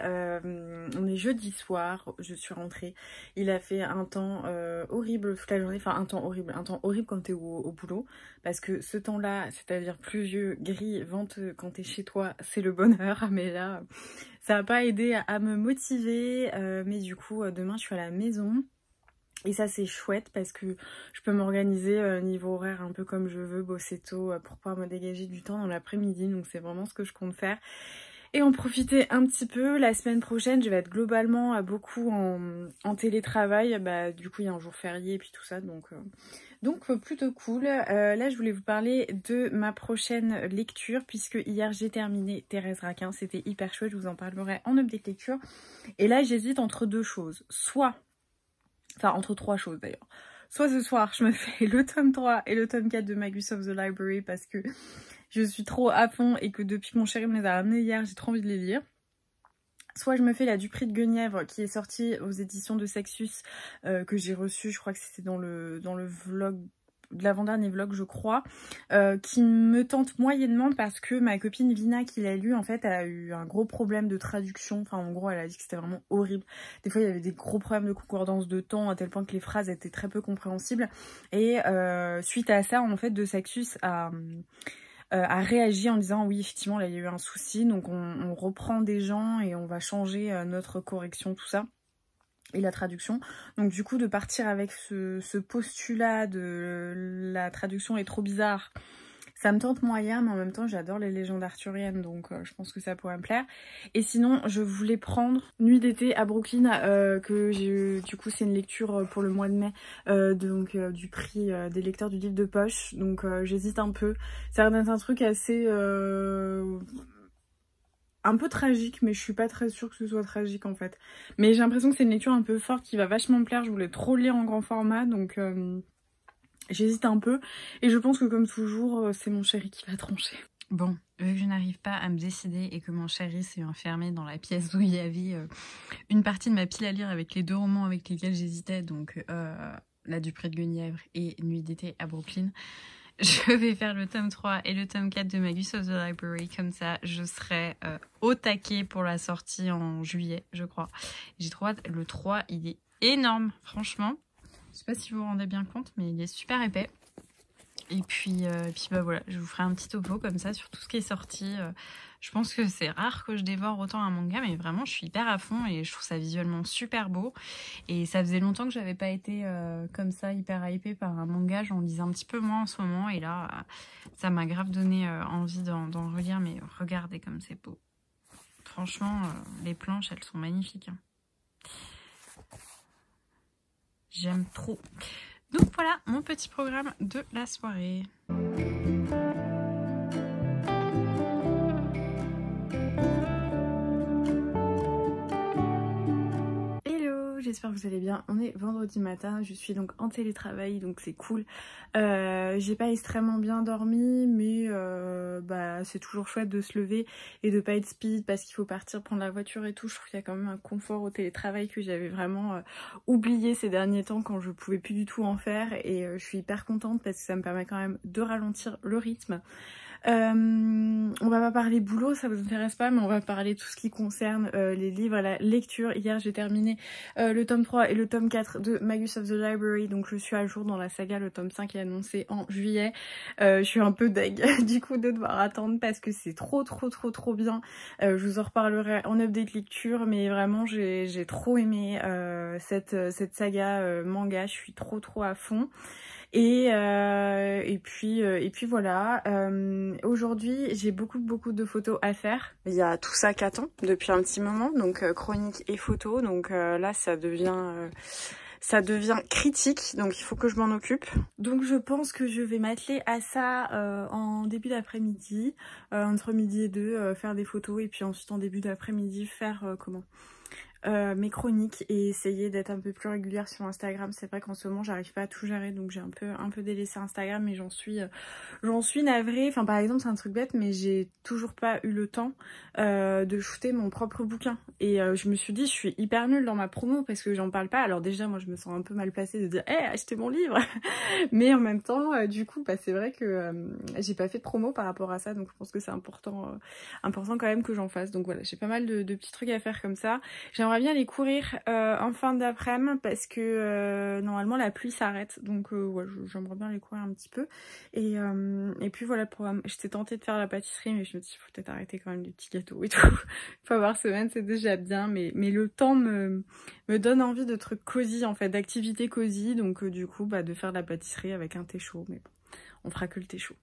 On est jeudi soir, je suis rentrée, il a fait un temps horrible toute la journée, enfin un temps horrible quand t'es au boulot, parce que ce temps-là, c'est-à-dire pluvieux, gris, venteux, quand t'es chez toi, c'est le bonheur, mais là, ça n'a pas aidé à me motiver, mais du coup, demain, je suis à la maison, et ça, c'est chouette, parce que je peux m'organiser niveau horaire un peu comme je veux, bosser tôt, pour pouvoir me dégager du temps dans l'après-midi, donc c'est vraiment ce que je compte faire. Et en profiter un petit peu. La semaine prochaine, je vais être globalement beaucoup en télétravail. Bah, du coup, il y a un jour férié et puis tout ça, donc plutôt cool. Là, je voulais vous parler de ma prochaine lecture, puisque hier, j'ai terminé Thérèse Raquin. C'était hyper chouette, je vous en parlerai en update lecture. Et là, j'hésite entre deux choses. Enfin, entre trois choses d'ailleurs. Soit ce soir, je me fais le tome 3 et le tome 4 de Magus of the Library, parce que je suis trop à fond et que depuis que mon chéri me les a ramenés hier, j'ai trop envie de les lire. Soit je me fais la du Prix de Guenièvre qui est sortie aux éditions de Sexus, que j'ai reçu, je crois que c'était dans le vlog, de l'avant-dernier vlog je crois, qui me tente moyennement parce que ma copine Vina qui l'a lu en fait a eu un gros problème de traduction, enfin en gros elle a dit que c'était vraiment horrible, des fois il y avait des gros problèmes de concordance de temps à tel point que les phrases étaient très peu compréhensibles et suite à ça en fait de Sexus a réagi en disant oui effectivement là il y a eu un souci, donc on reprend des gens et on va changer notre correction, tout ça et la traduction. Donc du coup de partir avec ce postulat de la traduction est trop bizarre, ça me tente moyen, mais en même temps j'adore les légendes arthuriennes, donc je pense que ça pourrait me plaire. Et sinon je voulais prendre Nuit d'été à Brooklyn, que j'ai eu, du coup c'est une lecture pour le mois de mai, du prix des lecteurs du livre de poche, donc j'hésite un peu. Ça va être un truc assez un peu tragique, mais je suis pas très sûre que ce soit tragique en fait. Mais j'ai l'impression que c'est une lecture un peu forte qui va vachement me plaire, je voulais trop le lire en grand format, donc j'hésite un peu, et je pense que comme toujours, c'est mon chéri qui va trancher. Bon, vu que je n'arrive pas à me décider et que mon chéri s'est enfermé dans la pièce où il y avait une partie de ma pile à lire avec les deux romans avec lesquels j'hésitais, donc La du Prix de Guenièvre et Nuit d'été à Brooklyn, je vais faire le tome 3 et le tome 4 de Magus of the Library, comme ça je serai au taquet pour la sortie en juillet, je crois. J'ai trop hâte, le 3 il est énorme, franchement. Je sais pas si vous vous rendez bien compte, mais il est super épais. Et puis bah voilà, je vous ferai un petit topo comme ça sur tout ce qui est sorti. Je pense que c'est rare que je dévore autant un manga, mais vraiment je suis hyper à fond et je trouve ça visuellement super beau. Et ça faisait longtemps que j'avais pas été comme ça hyper hypée par un manga, j'en lisais un petit peu moins en ce moment. Et là, ça m'a grave donné envie d'en relire, mais regardez comme c'est beau. Franchement, les planches, elles sont magnifiques, hein. J'aime trop. Donc voilà mon petit programme de la soirée. J'espère que vous allez bien. On est vendredi matin, je suis donc en télétravail, donc c'est cool. J'ai pas extrêmement bien dormi, mais c'est toujours chouette de se lever et de pas être speed parce qu'il faut partir prendre la voiture et tout. Je trouve qu'il y a quand même un confort au télétravail que j'avais vraiment oublié ces derniers temps quand je pouvais plus du tout en faire, et je suis hyper contente parce que ça me permet quand même de ralentir le rythme. On va pas parler boulot, ça vous intéresse pas, mais on va parler tout ce qui concerne les livres, la lecture. Hier j'ai terminé le tome 3 et le tome 4 de Magus of the Library, donc je suis à jour dans la saga. Le tome 5 est annoncé en juillet. Je suis un peu deg du coup de devoir attendre parce que c'est trop bien. Je vous en reparlerai en update lecture, mais vraiment j'ai trop aimé cette saga manga, je suis trop à fond. Et puis voilà, aujourd'hui j'ai beaucoup de photos à faire. Il y a tout ça qui attend depuis un petit moment, donc chronique et photos, donc là ça devient critique, donc il faut que je m'en occupe. Donc je pense que je vais m'atteler à ça en début d'après-midi, entre midi et 2, faire des photos, et puis ensuite en début d'après-midi faire mes chroniques et essayer d'être un peu plus régulière sur Instagram. C'est vrai qu'en ce moment j'arrive pas à tout gérer, donc j'ai un peu délaissé Instagram, mais j'en suis navrée. Enfin par exemple c'est un truc bête, mais j'ai toujours pas eu le temps de shooter mon propre bouquin. Et je me suis dit je suis hyper nulle dans ma promo parce que j'en parle pas. Alors déjà moi je me sens un peu mal placée de dire hey, achetez mon livre mais en même temps du coup bah, c'est vrai que j'ai pas fait de promo par rapport à ça, donc je pense que c'est important quand même que j'en fasse. Donc voilà, j'ai pas mal de petits trucs à faire comme ça. J'aimerais bien aller courir en fin d'après-midi parce que normalement la pluie s'arrête, donc ouais, j'aimerais bien aller courir un petit peu. Et puis voilà, j'étais tentée de faire la pâtisserie, mais je me dis il faut peut-être arrêter quand même les petits gâteaux et tout. Faut avoir semaine, c'est déjà bien, mais le temps me donne envie de trucs cosy en fait, d'activités cosy, donc du coup bah, de faire de la pâtisserie avec un thé chaud, mais bon, on fera que le thé chaud.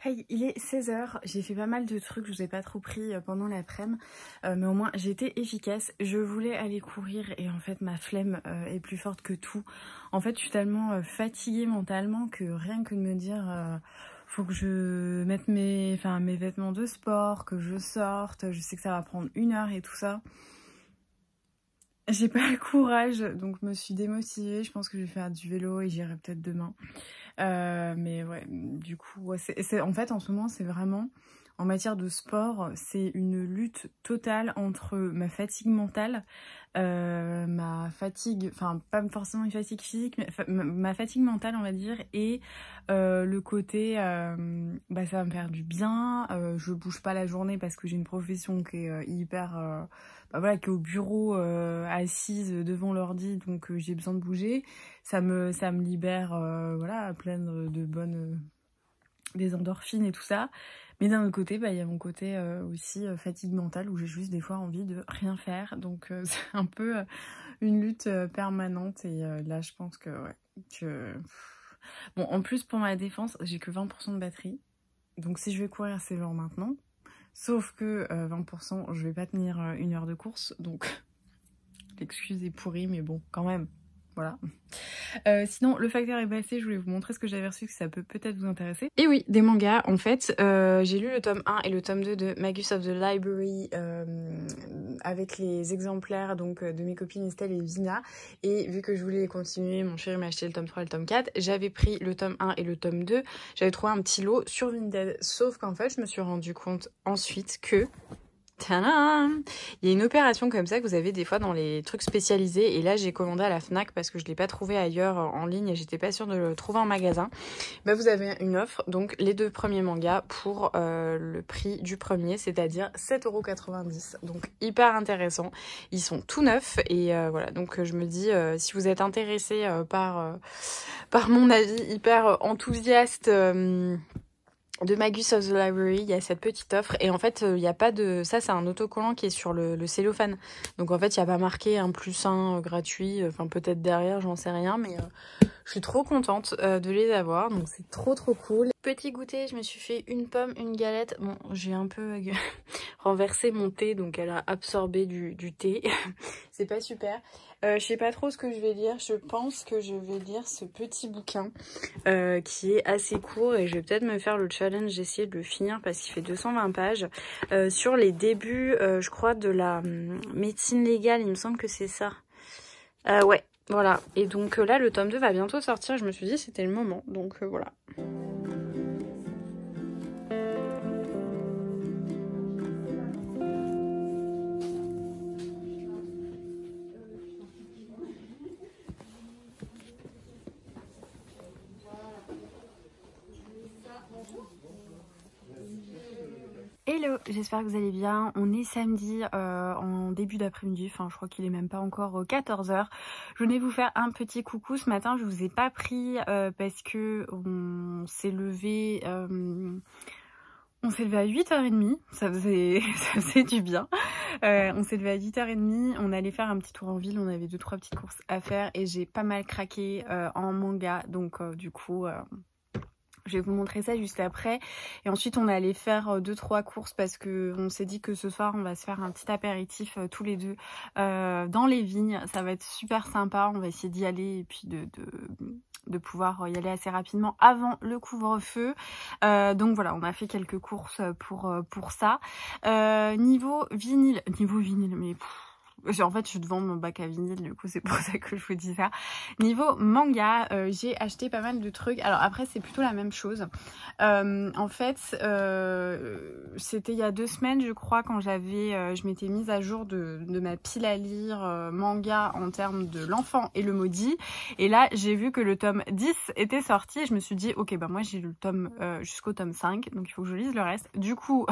Hey, il est 16h, j'ai fait pas mal de trucs, je vous ai pas trop pris pendant l'après-midi, mais au moins j'ai été efficace. Je voulais aller courir et en fait ma flemme est plus forte que tout. En fait je suis tellement fatiguée mentalement que rien que de me dire faut que je mette mes vêtements de sport, que je sorte, je sais que ça va prendre 1 heure et tout ça. J'ai pas le courage, donc je me suis démotivée. Je pense que je vais faire du vélo et j'irai peut-être demain. Mais ouais, du coup, ouais, en fait, en ce moment, c'est vraiment, en matière de sport, c'est une lutte totale entre ma fatigue mentale, ma fatigue, enfin, pas forcément une fatigue physique, mais ma fatigue mentale, on va dire, et le côté, bah, ça va me faire du bien, je bouge pas la journée parce que j'ai une profession qui est hyper... bah voilà, qui est au bureau assise devant l'ordi, donc j'ai besoin de bouger. Ça me libère, voilà, plein de bonnes... des endorphines et tout ça. Mais d'un autre côté, bah, y a mon côté aussi fatigue mentale où j'ai juste des fois envie de rien faire. Donc c'est un peu une lutte permanente. Et là, je pense que, ouais, Bon, en plus, pour ma défense, j'ai que 20% de batterie. Donc si je vais courir, c'est genre maintenant. Sauf que 20%, je vais pas tenir 1 heure de course, donc l'excuse est pourrie, mais bon, quand même, voilà. Sinon, le facteur est passé, je voulais vous montrer ce que j'avais reçu, que ça peut peut-être vous intéresser. Et oui, des mangas, en fait, j'ai lu le tome 1 et le tome 2 de Magus of the Library avec les exemplaires donc de mes copines Estelle et Vina. Et vu que je voulais continuer, mon chéri m'a acheté le tome 3 et le tome 4, j'avais pris le tome 1 et le tome 2. J'avais trouvé un petit lot sur Vinted, sauf qu'en fait, je me suis rendu compte ensuite que... Tadam! Il y a une opération comme ça que vous avez des fois dans les trucs spécialisés, et là j'ai commandé à la Fnac parce que je ne l'ai pas trouvé ailleurs en ligne et j'étais pas sûre de le trouver en magasin. Bah, vous avez une offre, donc les 2 premiers mangas pour le prix du premier, c'est-à-dire 7,90 €. Donc hyper intéressant, ils sont tout neufs et voilà, donc je me dis si vous êtes intéressé par mon avis hyper enthousiaste de Magus of the Library, il y a cette petite offre et en fait il n'y a pas de... Ça c'est un autocollant qui est sur le cellophane, donc en fait il n'y a pas marqué un +1 gratuit, enfin peut-être derrière, j'en sais rien, mais je suis trop contente de les avoir, donc c'est trop cool. Petit goûter, je me suis fait une pomme, une galette. Bon, j'ai un peu renversé mon thé, donc elle a absorbé du thé. C'est pas super. Je sais pas trop ce que je vais lire. Je pense que je vais lire ce petit bouquin qui est assez court et je vais peut-être me faire le challenge d'essayer de le finir parce qu'il fait 220 pages. Sur les débuts, je crois, de la médecine légale, il me semble que c'est ça. Ouais. Voilà, et donc là le tome 2 va bientôt sortir, je me suis dit c'était le moment, donc voilà. Hello, j'espère que vous allez bien. On est samedi en début d'après-midi, enfin je crois qu'il est même pas encore 14 h. Je venais vous faire un petit coucou ce matin, je vous ai pas pris parce que on s'est levé à 8h30, ça faisait du bien. On s'est levé à 8h30, on allait faire un petit tour en ville, on avait 2-3 petites courses à faire et j'ai pas mal craqué en manga, donc du coup... je vais vous montrer ça juste après. Et ensuite, on est allé faire 2-3 courses parce que on s'est dit que ce soir, on va se faire un petit apéritif tous les deux dans les vignes. Ça va être super sympa. On va essayer d'y aller et puis de pouvoir y aller assez rapidement avant le couvre-feu. Donc voilà, on a fait quelques courses pour ça. Niveau vinyle, mais... En fait, je suis devant mon bac à vinyle, du coup, c'est pour ça que je vous dis ça. Niveau manga, j'ai acheté pas mal de trucs. Alors après, c'est plutôt la même chose. En fait, c'était il y a 2 semaines, je crois, quand je m'étais mise à jour de ma pile à lire manga en termes de L'Enfant et le Maudit. Et là, j'ai vu que le tome 10 était sorti et je me suis dit, ok, bah moi, j'ai lu le tome jusqu'au tome 5, donc il faut que je lise le reste. Du coup,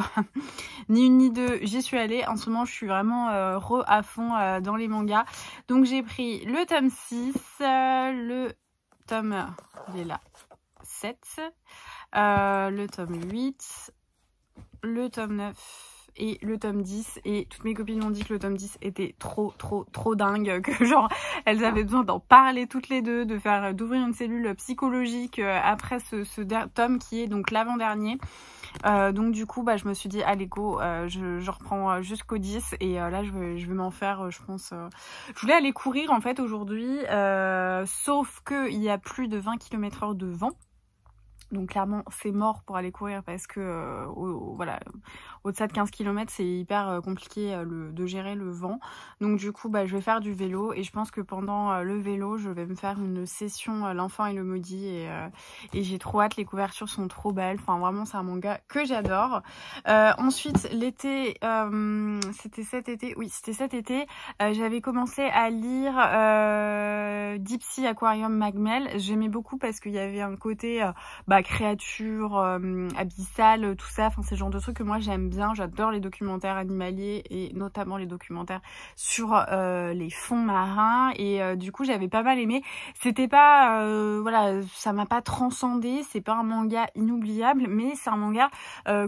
ni une ni deux, j'y suis allée. En ce moment, je suis vraiment à fond dans les mangas. Donc j'ai pris le tome 6, le tome, il est là, 7, le tome 8, le tome 9 et le tome 10. Et toutes mes copines m'ont dit que le tome 10 était trop dingue, que genre elles avaient besoin d'en parler toutes les deux, d'ouvrir une cellule psychologique après ce tome qui est donc l'avant-dernier. Donc du coup bah je me suis dit allez go, je reprends jusqu'au 10 et là je vais m'en faire je pense je voulais aller courir en fait aujourd'hui, sauf que il y a plus de 20 km/h de vent. Donc clairement c'est mort pour aller courir parce que voilà, au-delà de 15 km c'est hyper compliqué de gérer le vent. Donc du coup bah, je vais faire du vélo et je pense que pendant le vélo je vais me faire une session L'Enfant et le Maudit et j'ai trop hâte, les couvertures sont trop belles. Enfin vraiment c'est un manga que j'adore. Ensuite l'été, c'était cet été, j'avais commencé à lire Deep Sea Aquarium Magmel. J'aimais beaucoup parce qu'il y avait un côté créatures abyssales, tout ça, enfin c'est le genre de trucs que moi j'aime bien. J'adore les documentaires animaliers et notamment les documentaires sur les fonds marins et du coup j'avais pas mal aimé. C'était pas voilà, ça m'a pas transcendé, c'est pas un manga inoubliable, mais c'est un manga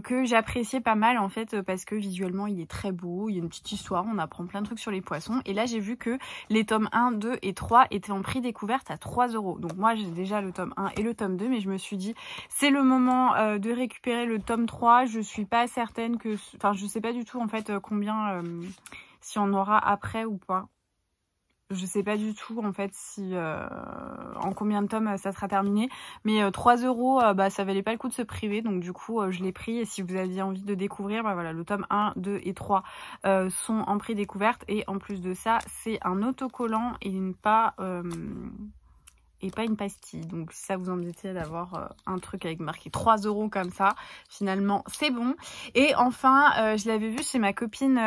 que j'appréciais pas mal en fait parce que visuellement il est très beau, il y a une petite histoire, on apprend plein de trucs sur les poissons. Et là j'ai vu que les tomes 1, 2 et 3 étaient en prix découverte à 3 €. Donc moi j'ai déjà le tome 1 et le tome 2, mais je me suis dit c'est le moment de récupérer le tome 3. Je suis pas certaine que... Enfin, je sais pas du tout en fait combien... si on aura après ou pas. Je sais pas du tout en fait si en combien de tomes ça sera terminé. Mais 3 €, bah, ça valait pas le coup de se priver. Donc du coup, je l'ai pris. Et si vous aviez envie de découvrir, bah, voilà, le tome 1, 2 et 3 sont en prix découverte. Et en plus de ça, c'est un autocollant et pas une pastille. Donc si ça vous embêtait d'avoir un truc avec marqué 3 € comme ça, finalement c'est bon. Et enfin je l'avais vu chez ma copine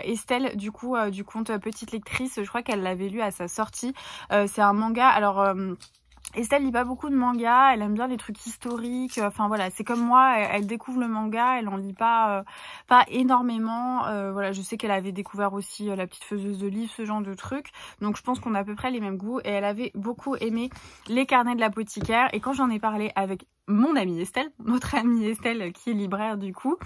Estelle, du coup du compte Petite Lectrice. Je crois qu'elle l'avait lu à sa sortie. C'est un manga, alors Estelle lit pas beaucoup de mangas, elle aime bien les trucs historiques, enfin voilà, c'est comme moi, elle découvre le manga, elle en lit pas énormément, voilà, je sais qu'elle avait découvert aussi La Petite Faiseuse de livres, ce genre de trucs, donc je pense qu'on a à peu près les mêmes goûts, et elle avait beaucoup aimé Les Carnets de l'Apothicaire, et quand j'en ai parlé avec mon amie Estelle, notre amie Estelle qui est libraire du coup,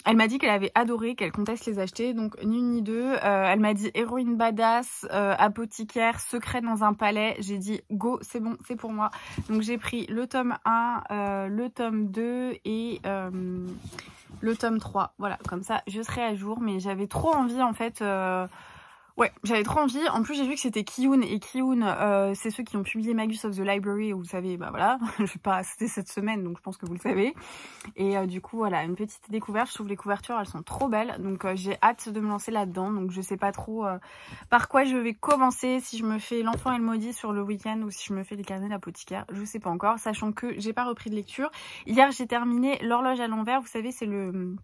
elle m'a dit qu'elle avait adoré, qu'elle comptait se les acheter, donc ni une ni deux. Elle m'a dit héroïne badass, apothicaire, secret dans un palais. J'ai dit go, c'est bon, c'est pour moi. Donc j'ai pris le tome 1, le tome 2 et le tome 3. Voilà, comme ça je serai à jour. Mais j'avais trop envie en fait... Ouais, j'avais trop envie. En plus, j'ai vu que c'était Kiyun. Et Kiyun, c'est ceux qui ont publié Magus of the Library. Vous savez, bah voilà, c'était cette semaine, donc je pense que vous le savez. Et du coup, voilà, une petite découverte. Je trouve les couvertures, elles sont trop belles. Donc j'ai hâte de me lancer là-dedans. Donc je sais pas trop par quoi je vais commencer. Si je me fais L'Enfant et le Maudit sur le week-end ou si je me fais Les Carnets de l'Apothicaire. Je sais pas encore, sachant que j'ai pas repris de lecture. Hier, j'ai terminé L'Horloge à l'envers. Vous savez, c'est le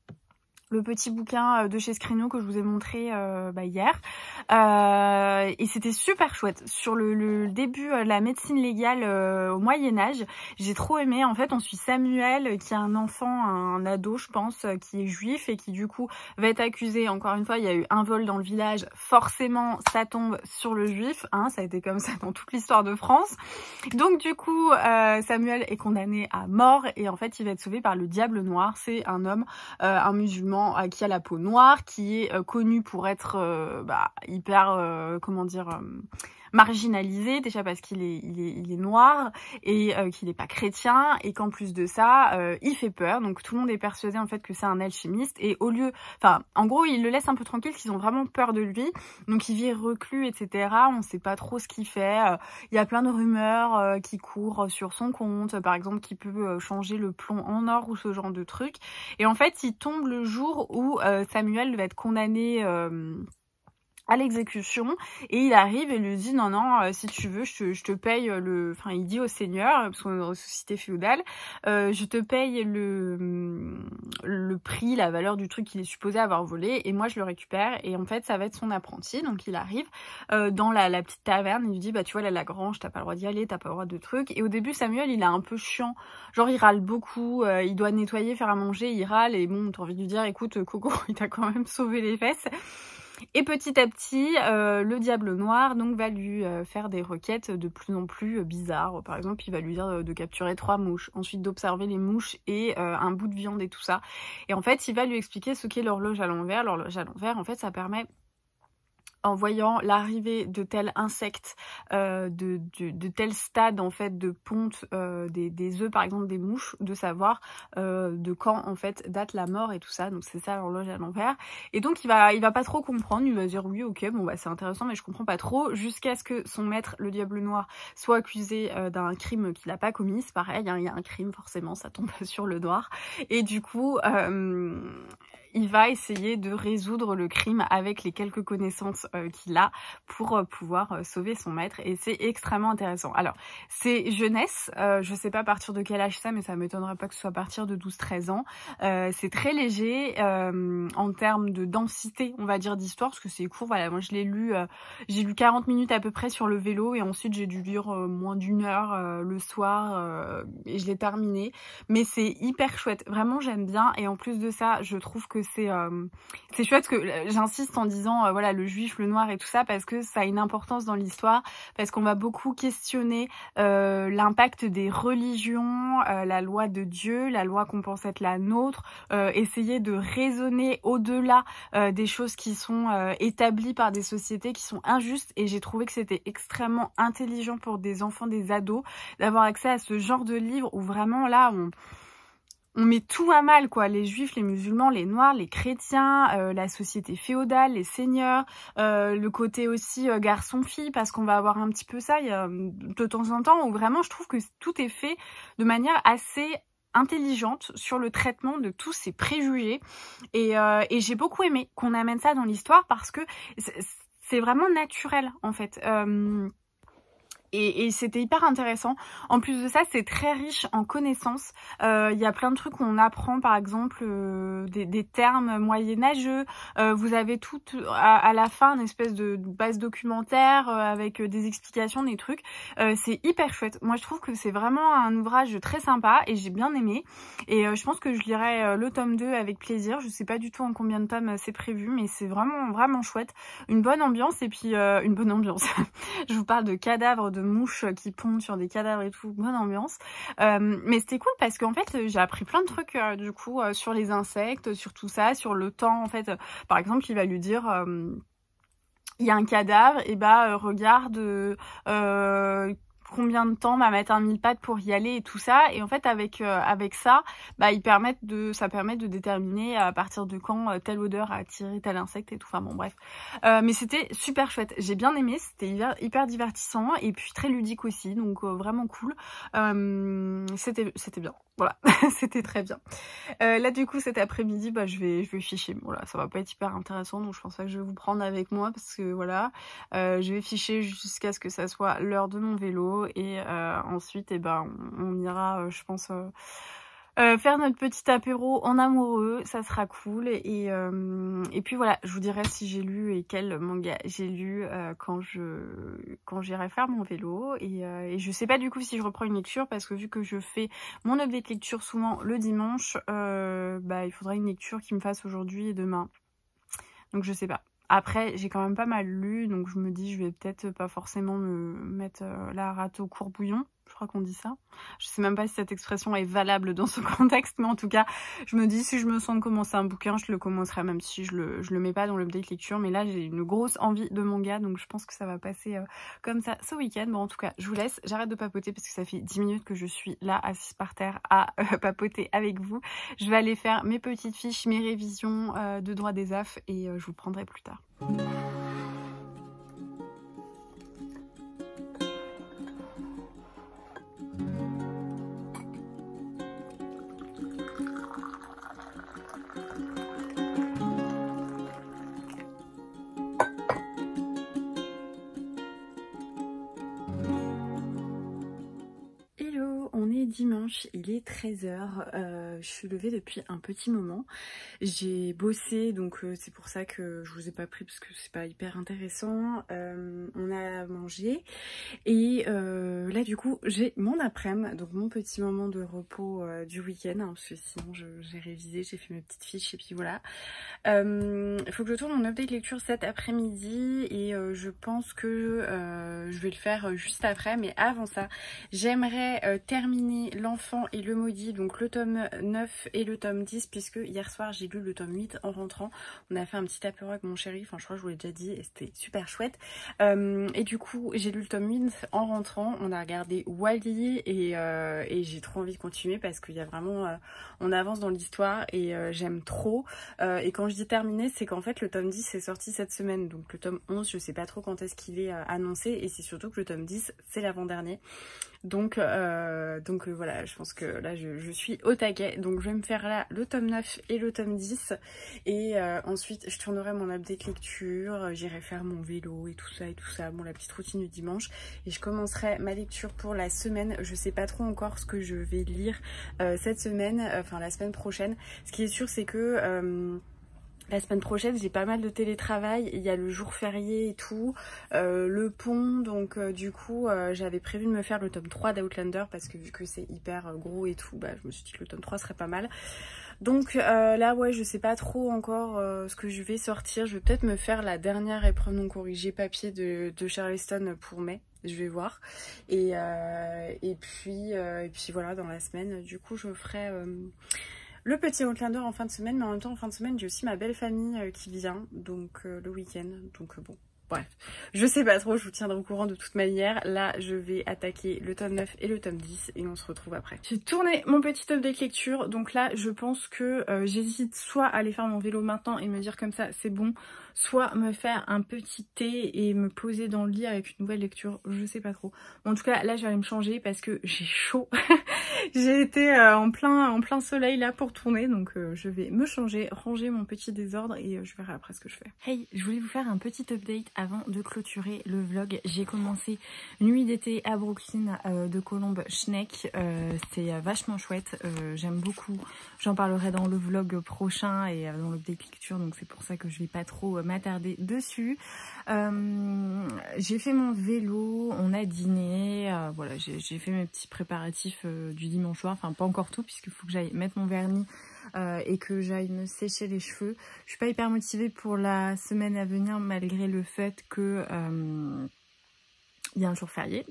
le petit bouquin de chez Scrigno que je vous ai montré hier. Et c'était super chouette. Sur le début de la médecine légale au Moyen-Âge, j'ai trop aimé. En fait, on suit Samuel, qui est un enfant, un ado, je pense, qui est juif et qui du coup va être accusé. Encore une fois, il y a eu un vol dans le village. Forcément, ça tombe sur le juif. Hein, ça a été comme ça dans toute l'histoire de France. Donc du coup, Samuel est condamné à mort et en fait, il va être sauvé par le Diable Noir. C'est un homme, un musulman qui a la peau noire, qui est connu pour être hyper, comment dire, marginalisé, déjà parce qu'il est noir et qu'il n'est pas chrétien et qu'en plus de ça, il fait peur. Donc tout le monde est persuadé en fait que c'est un alchimiste et au lieu, enfin en gros ils le laissent un peu tranquille, qu'ils ont vraiment peur de lui. Donc il vit reclus, etc. On sait pas trop ce qu'il fait. Il y a plein de rumeurs qui courent sur son compte, par exemple qu'il peut changer le plomb en or ou ce genre de trucs. Et en fait il tombe le jour où Samuel va être condamné à l'exécution et il arrive et lui dit non si tu veux je te paye enfin il dit au seigneur parce qu'on est dans une société féodale, je te paye le prix, la valeur du truc qu'il est supposé avoir volé et moi je le récupère et en fait ça va être son apprenti. Donc il arrive dans la petite taverne, il lui dit bah tu vois là la grange, t'as pas le droit d'y aller, t'as pas le droit de trucs. Et au début Samuel il est un peu chiant, genre il râle beaucoup, il doit nettoyer, faire à manger, il râle et bon t'as envie de lui dire écoute Coco il t'a quand même sauvé les fesses. Et petit à petit, le Diable Noir donc va lui faire des requêtes de plus en plus bizarres. Par exemple, il va lui dire de capturer 3 mouches, ensuite d'observer les mouches et un bout de viande et tout ça. Et en fait, il va lui expliquer ce qu'est l'horloge à l'envers. L'horloge à l'envers, en fait, ça permet, en voyant l'arrivée de tel insecte, de tel stade en fait de ponte des œufs par exemple des mouches, de savoir de quand en fait date la mort et tout ça. Donc c'est ça l'horloge à l'envers. Et donc il va pas trop comprendre, il va dire oui ok bon bah c'est intéressant mais je comprends pas trop, jusqu'à ce que son maître le Diable Noir soit accusé d'un crime qu'il a pas commis. C'est pareil, hein, il y a un crime forcément, ça tombe sur le noir. Et du coup il va essayer de résoudre le crime avec les quelques connaissances qu'il a pour pouvoir sauver son maître et c'est extrêmement intéressant. Alors c'est jeunesse, je sais pas à partir de quel âge ça, mais ça m'étonnerait pas que ce soit à partir de 12-13 ans. C'est très léger en termes de densité on va dire d'histoire parce que c'est court. Voilà, moi je l'ai lu, j'ai lu 40 minutes à peu près sur le vélo et ensuite j'ai dû lire moins d'1 heure le soir et je l'ai terminé. Mais c'est hyper chouette, vraiment j'aime bien et en plus de ça je trouve que c'est chouette que j'insiste en disant voilà le juif, le noir et tout ça parce que ça a une importance dans l'histoire, parce qu'on va beaucoup questionner l'impact des religions, la loi de Dieu, la loi qu'on pense être la nôtre, essayer de raisonner au-delà des choses qui sont établies par des sociétés qui sont injustes. Et j'ai trouvé que c'était extrêmement intelligent pour des enfants, des ados, d'avoir accès à ce genre de livre où vraiment là on met tout à mal quoi, les juifs, les musulmans, les noirs, les chrétiens, la société féodale, les seigneurs, le côté aussi garçon-fille, parce qu'on va avoir un petit peu ça, il y a de temps en temps où vraiment je trouve que tout est fait de manière assez intelligente sur le traitement de tous ces préjugés et j'ai beaucoup aimé qu'on amène ça dans l'histoire parce que c'est vraiment naturel en fait. Et c'était hyper intéressant. En plus de ça, c'est très riche en connaissances. Il y a plein de trucs qu'on apprend, par exemple des termes moyenâgeux. Vous avez tout à la fin une espèce de base documentaire avec des explications, des trucs. C'est hyper chouette. Moi, je trouve que c'est vraiment un ouvrage très sympa et j'ai bien aimé. Et je pense que je lirai le tome 2 avec plaisir. Je sais pas du tout en combien de tomes c'est prévu, mais c'est vraiment chouette. Une bonne ambiance et puis une bonne ambiance. Je vous parle de cadavres, de mouches qui pondent sur des cadavres et tout, bonne ambiance. Mais c'était cool parce qu'en fait j'ai appris plein de trucs du coup sur les insectes, sur tout ça, sur le temps en fait. Par exemple il va lui dire il y a un cadavre et bah regarde combien de temps va mettre un mille-pattes pour y aller et tout ça. Et en fait avec ça bah ça permet de déterminer à partir de quand telle odeur a attiré tel insecte et tout. Enfin bon bref, mais c'était super chouette, j'ai bien aimé, c'était hyper divertissant et puis très ludique aussi, donc vraiment cool. C'était bien, voilà. C'était très bien. Là du coup cet après-midi bah je vais ficher. Voilà, ça va pas être hyper intéressant donc je pense pas que je vais vous prendre avec moi parce que voilà, je vais ficher jusqu'à ce que ça soit l'heure de mon vélo et ensuite et ben on ira je pense Faire notre petit apéro en amoureux, ça sera cool. Et puis voilà, je vous dirai si j'ai lu et quel manga j'ai lu quand j'irai faire mon vélo. Et je sais pas du coup si je reprends une lecture parce que vu que je fais mon update lecture souvent le dimanche, il faudra une lecture qui me fasse aujourd'hui et demain. Donc je sais pas. Après, j'ai quand même pas mal lu, donc je me dis je vais peut-être pas forcément me mettre la rate au courbouillon. Je crois qu'on dit ça. Je sais même pas si cette expression est valable dans ce contexte, mais en tout cas, je me dis si je me sens de commencer un bouquin, je le commencerai même si je le mets pas dans l'update lecture. Mais là, j'ai une grosse envie de manga, donc je pense que ça va passer comme ça ce week-end. Bon, en tout cas, je vous laisse. J'arrête de papoter parce que ça fait 10 minutes que je suis là, assise par terre, à papoter avec vous. Je vais aller faire mes petites fiches, mes révisions de droit des AF et je vous prendrai plus tard. On est dimanche, il est 13h, je suis levée depuis un petit moment, j'ai bossé donc c'est pour ça que je vous ai pas pris parce que c'est pas hyper intéressant, on a mangé et là du coup j'ai mon après-midi, donc mon petit moment de repos du week-end, hein, parce que sinon j'ai révisé, j'ai fait mes petites fiches et puis voilà. Il faut que je tourne mon update lecture cet après-midi et je pense que je vais le faire juste après, mais avant ça j'aimerais terminer L'Enfant et le Maudit, donc le tome 9 et le tome 10, puisque hier soir j'ai lu le tome 8 en rentrant. On a fait un petit apéro avec mon chéri, enfin je crois que je vous l'ai déjà dit et c'était super chouette. Et du coup j'ai lu le tome 8 en rentrant, on a regardé Wall-E et j'ai trop envie de continuer parce qu'il y a vraiment on avance dans l'histoire et j'aime trop. Et quand je dis terminé, c'est qu'en fait le tome 10 est sorti cette semaine, donc le tome 11 je sais pas trop quand est-ce qu'il est annoncé, et c'est surtout que le tome 10 c'est l'avant-dernier. Donc voilà, je pense que là je suis au taquet, donc je vais me faire là le tome 9 et le tome 10 et ensuite je tournerai mon update lecture, j'irai faire mon vélo et tout ça, bon la petite routine du dimanche, et je commencerai ma lecture pour la semaine. Je sais pas trop encore ce que je vais lire cette semaine, enfin la semaine prochaine. Ce qui est sûr c'est que la semaine prochaine, j'ai pas mal de télétravail, il y a le jour férié et tout, le pont, donc du coup, j'avais prévu de me faire le tome 3 d'Outlander parce que vu que c'est hyper gros et tout, je me suis dit que le tome 3 serait pas mal. Donc là, ouais, je sais pas trop encore ce que je vais sortir. Je vais peut-être me faire la dernière épreuve non corrigée papier de Charleston pour mai. Je vais voir. Et puis voilà, dans la semaine, du coup, je ferai le petit Outlander en fin de semaine, mais en même temps en fin de semaine j'ai aussi ma belle famille qui vient, donc le week-end, donc bon, bref, je sais pas trop, je vous tiendrai au courant de toute manière. Là je vais attaquer le tome 9 et le tome 10 et on se retrouve après. J'ai tourné mon petit update lecture, donc là je pense que j'hésite soit à aller faire mon vélo maintenant et me dire comme ça c'est bon, soit me faire un petit thé et me poser dans le lit avec une nouvelle lecture, je sais pas trop. En tout cas là je vais aller me changer parce que j'ai chaud. J'ai été en plein soleil là pour tourner, donc je vais me changer, ranger mon petit désordre et je verrai après ce que je fais. Hey, je voulais vous faire un petit update avant de clôturer le vlog. J'ai commencé Nuit d'été à Brooklyn de Colombe Schneck, c'est vachement chouette, j'aime beaucoup. J'en parlerai dans le vlog prochain et dans l'update lecture, donc c'est pour ça que je vais pas trop m'attarder dessus. J'ai fait mon vélo, on a dîné, voilà, j'ai fait mes petits préparatifs du dimanche soir, enfin pas encore tout puisqu'il faut que j'aille mettre mon vernis et que j'aille me sécher les cheveux. Je suis pas hyper motivée pour la semaine à venir malgré le fait que il y a un jour férié,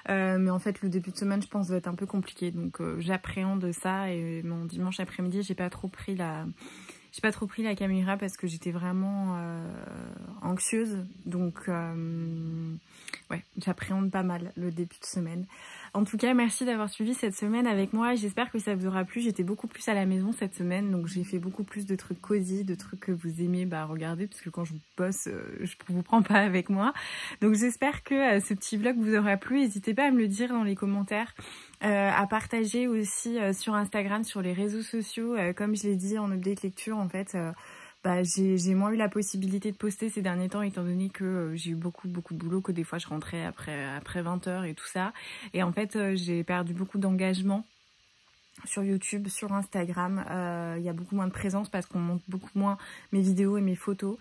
mais en fait le début de semaine je pense va être un peu compliqué, donc j'appréhende ça. Et mon dimanche après-midi j'ai pas trop pris la caméra parce que j'étais vraiment anxieuse, donc ouais, j'appréhende pas mal le début de semaine. En tout cas, merci d'avoir suivi cette semaine avec moi. J'espère que ça vous aura plu. J'étais beaucoup plus à la maison cette semaine, donc j'ai fait beaucoup plus de trucs cosy, de trucs que vous aimez regarder, parce que quand je bosse, je vous prends pas avec moi. Donc j'espère que ce petit vlog vous aura plu. N'hésitez pas à me le dire dans les commentaires, à partager aussi sur Instagram, sur les réseaux sociaux. Comme je l'ai dit en update lecture, en fait, j'ai moins eu la possibilité de poster ces derniers temps, étant donné que j'ai eu beaucoup de boulot, que des fois je rentrais après 20 h et tout ça. Et en fait, j'ai perdu beaucoup d'engagement. sur YouTube, sur Instagram, il y a beaucoup moins de présence parce qu'on monte beaucoup moins mes vidéos et mes photos.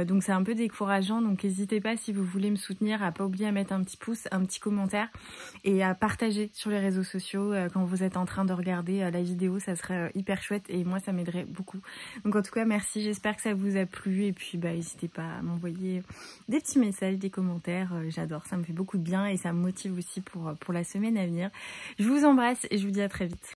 Donc c'est un peu décourageant. Donc n'hésitez pas, si vous voulez me soutenir, à pas oublier à mettre un petit pouce, un petit commentaire et à partager sur les réseaux sociaux quand vous êtes en train de regarder la vidéo. Ça serait hyper chouette et moi ça m'aiderait beaucoup. Donc en tout cas merci, j'espère que ça vous a plu et puis n'hésitez pas à m'envoyer des petits messages, des commentaires. J'adore, ça me fait beaucoup de bien et ça me motive aussi pour la semaine à venir. Je vous embrasse et je vous dis à très vite.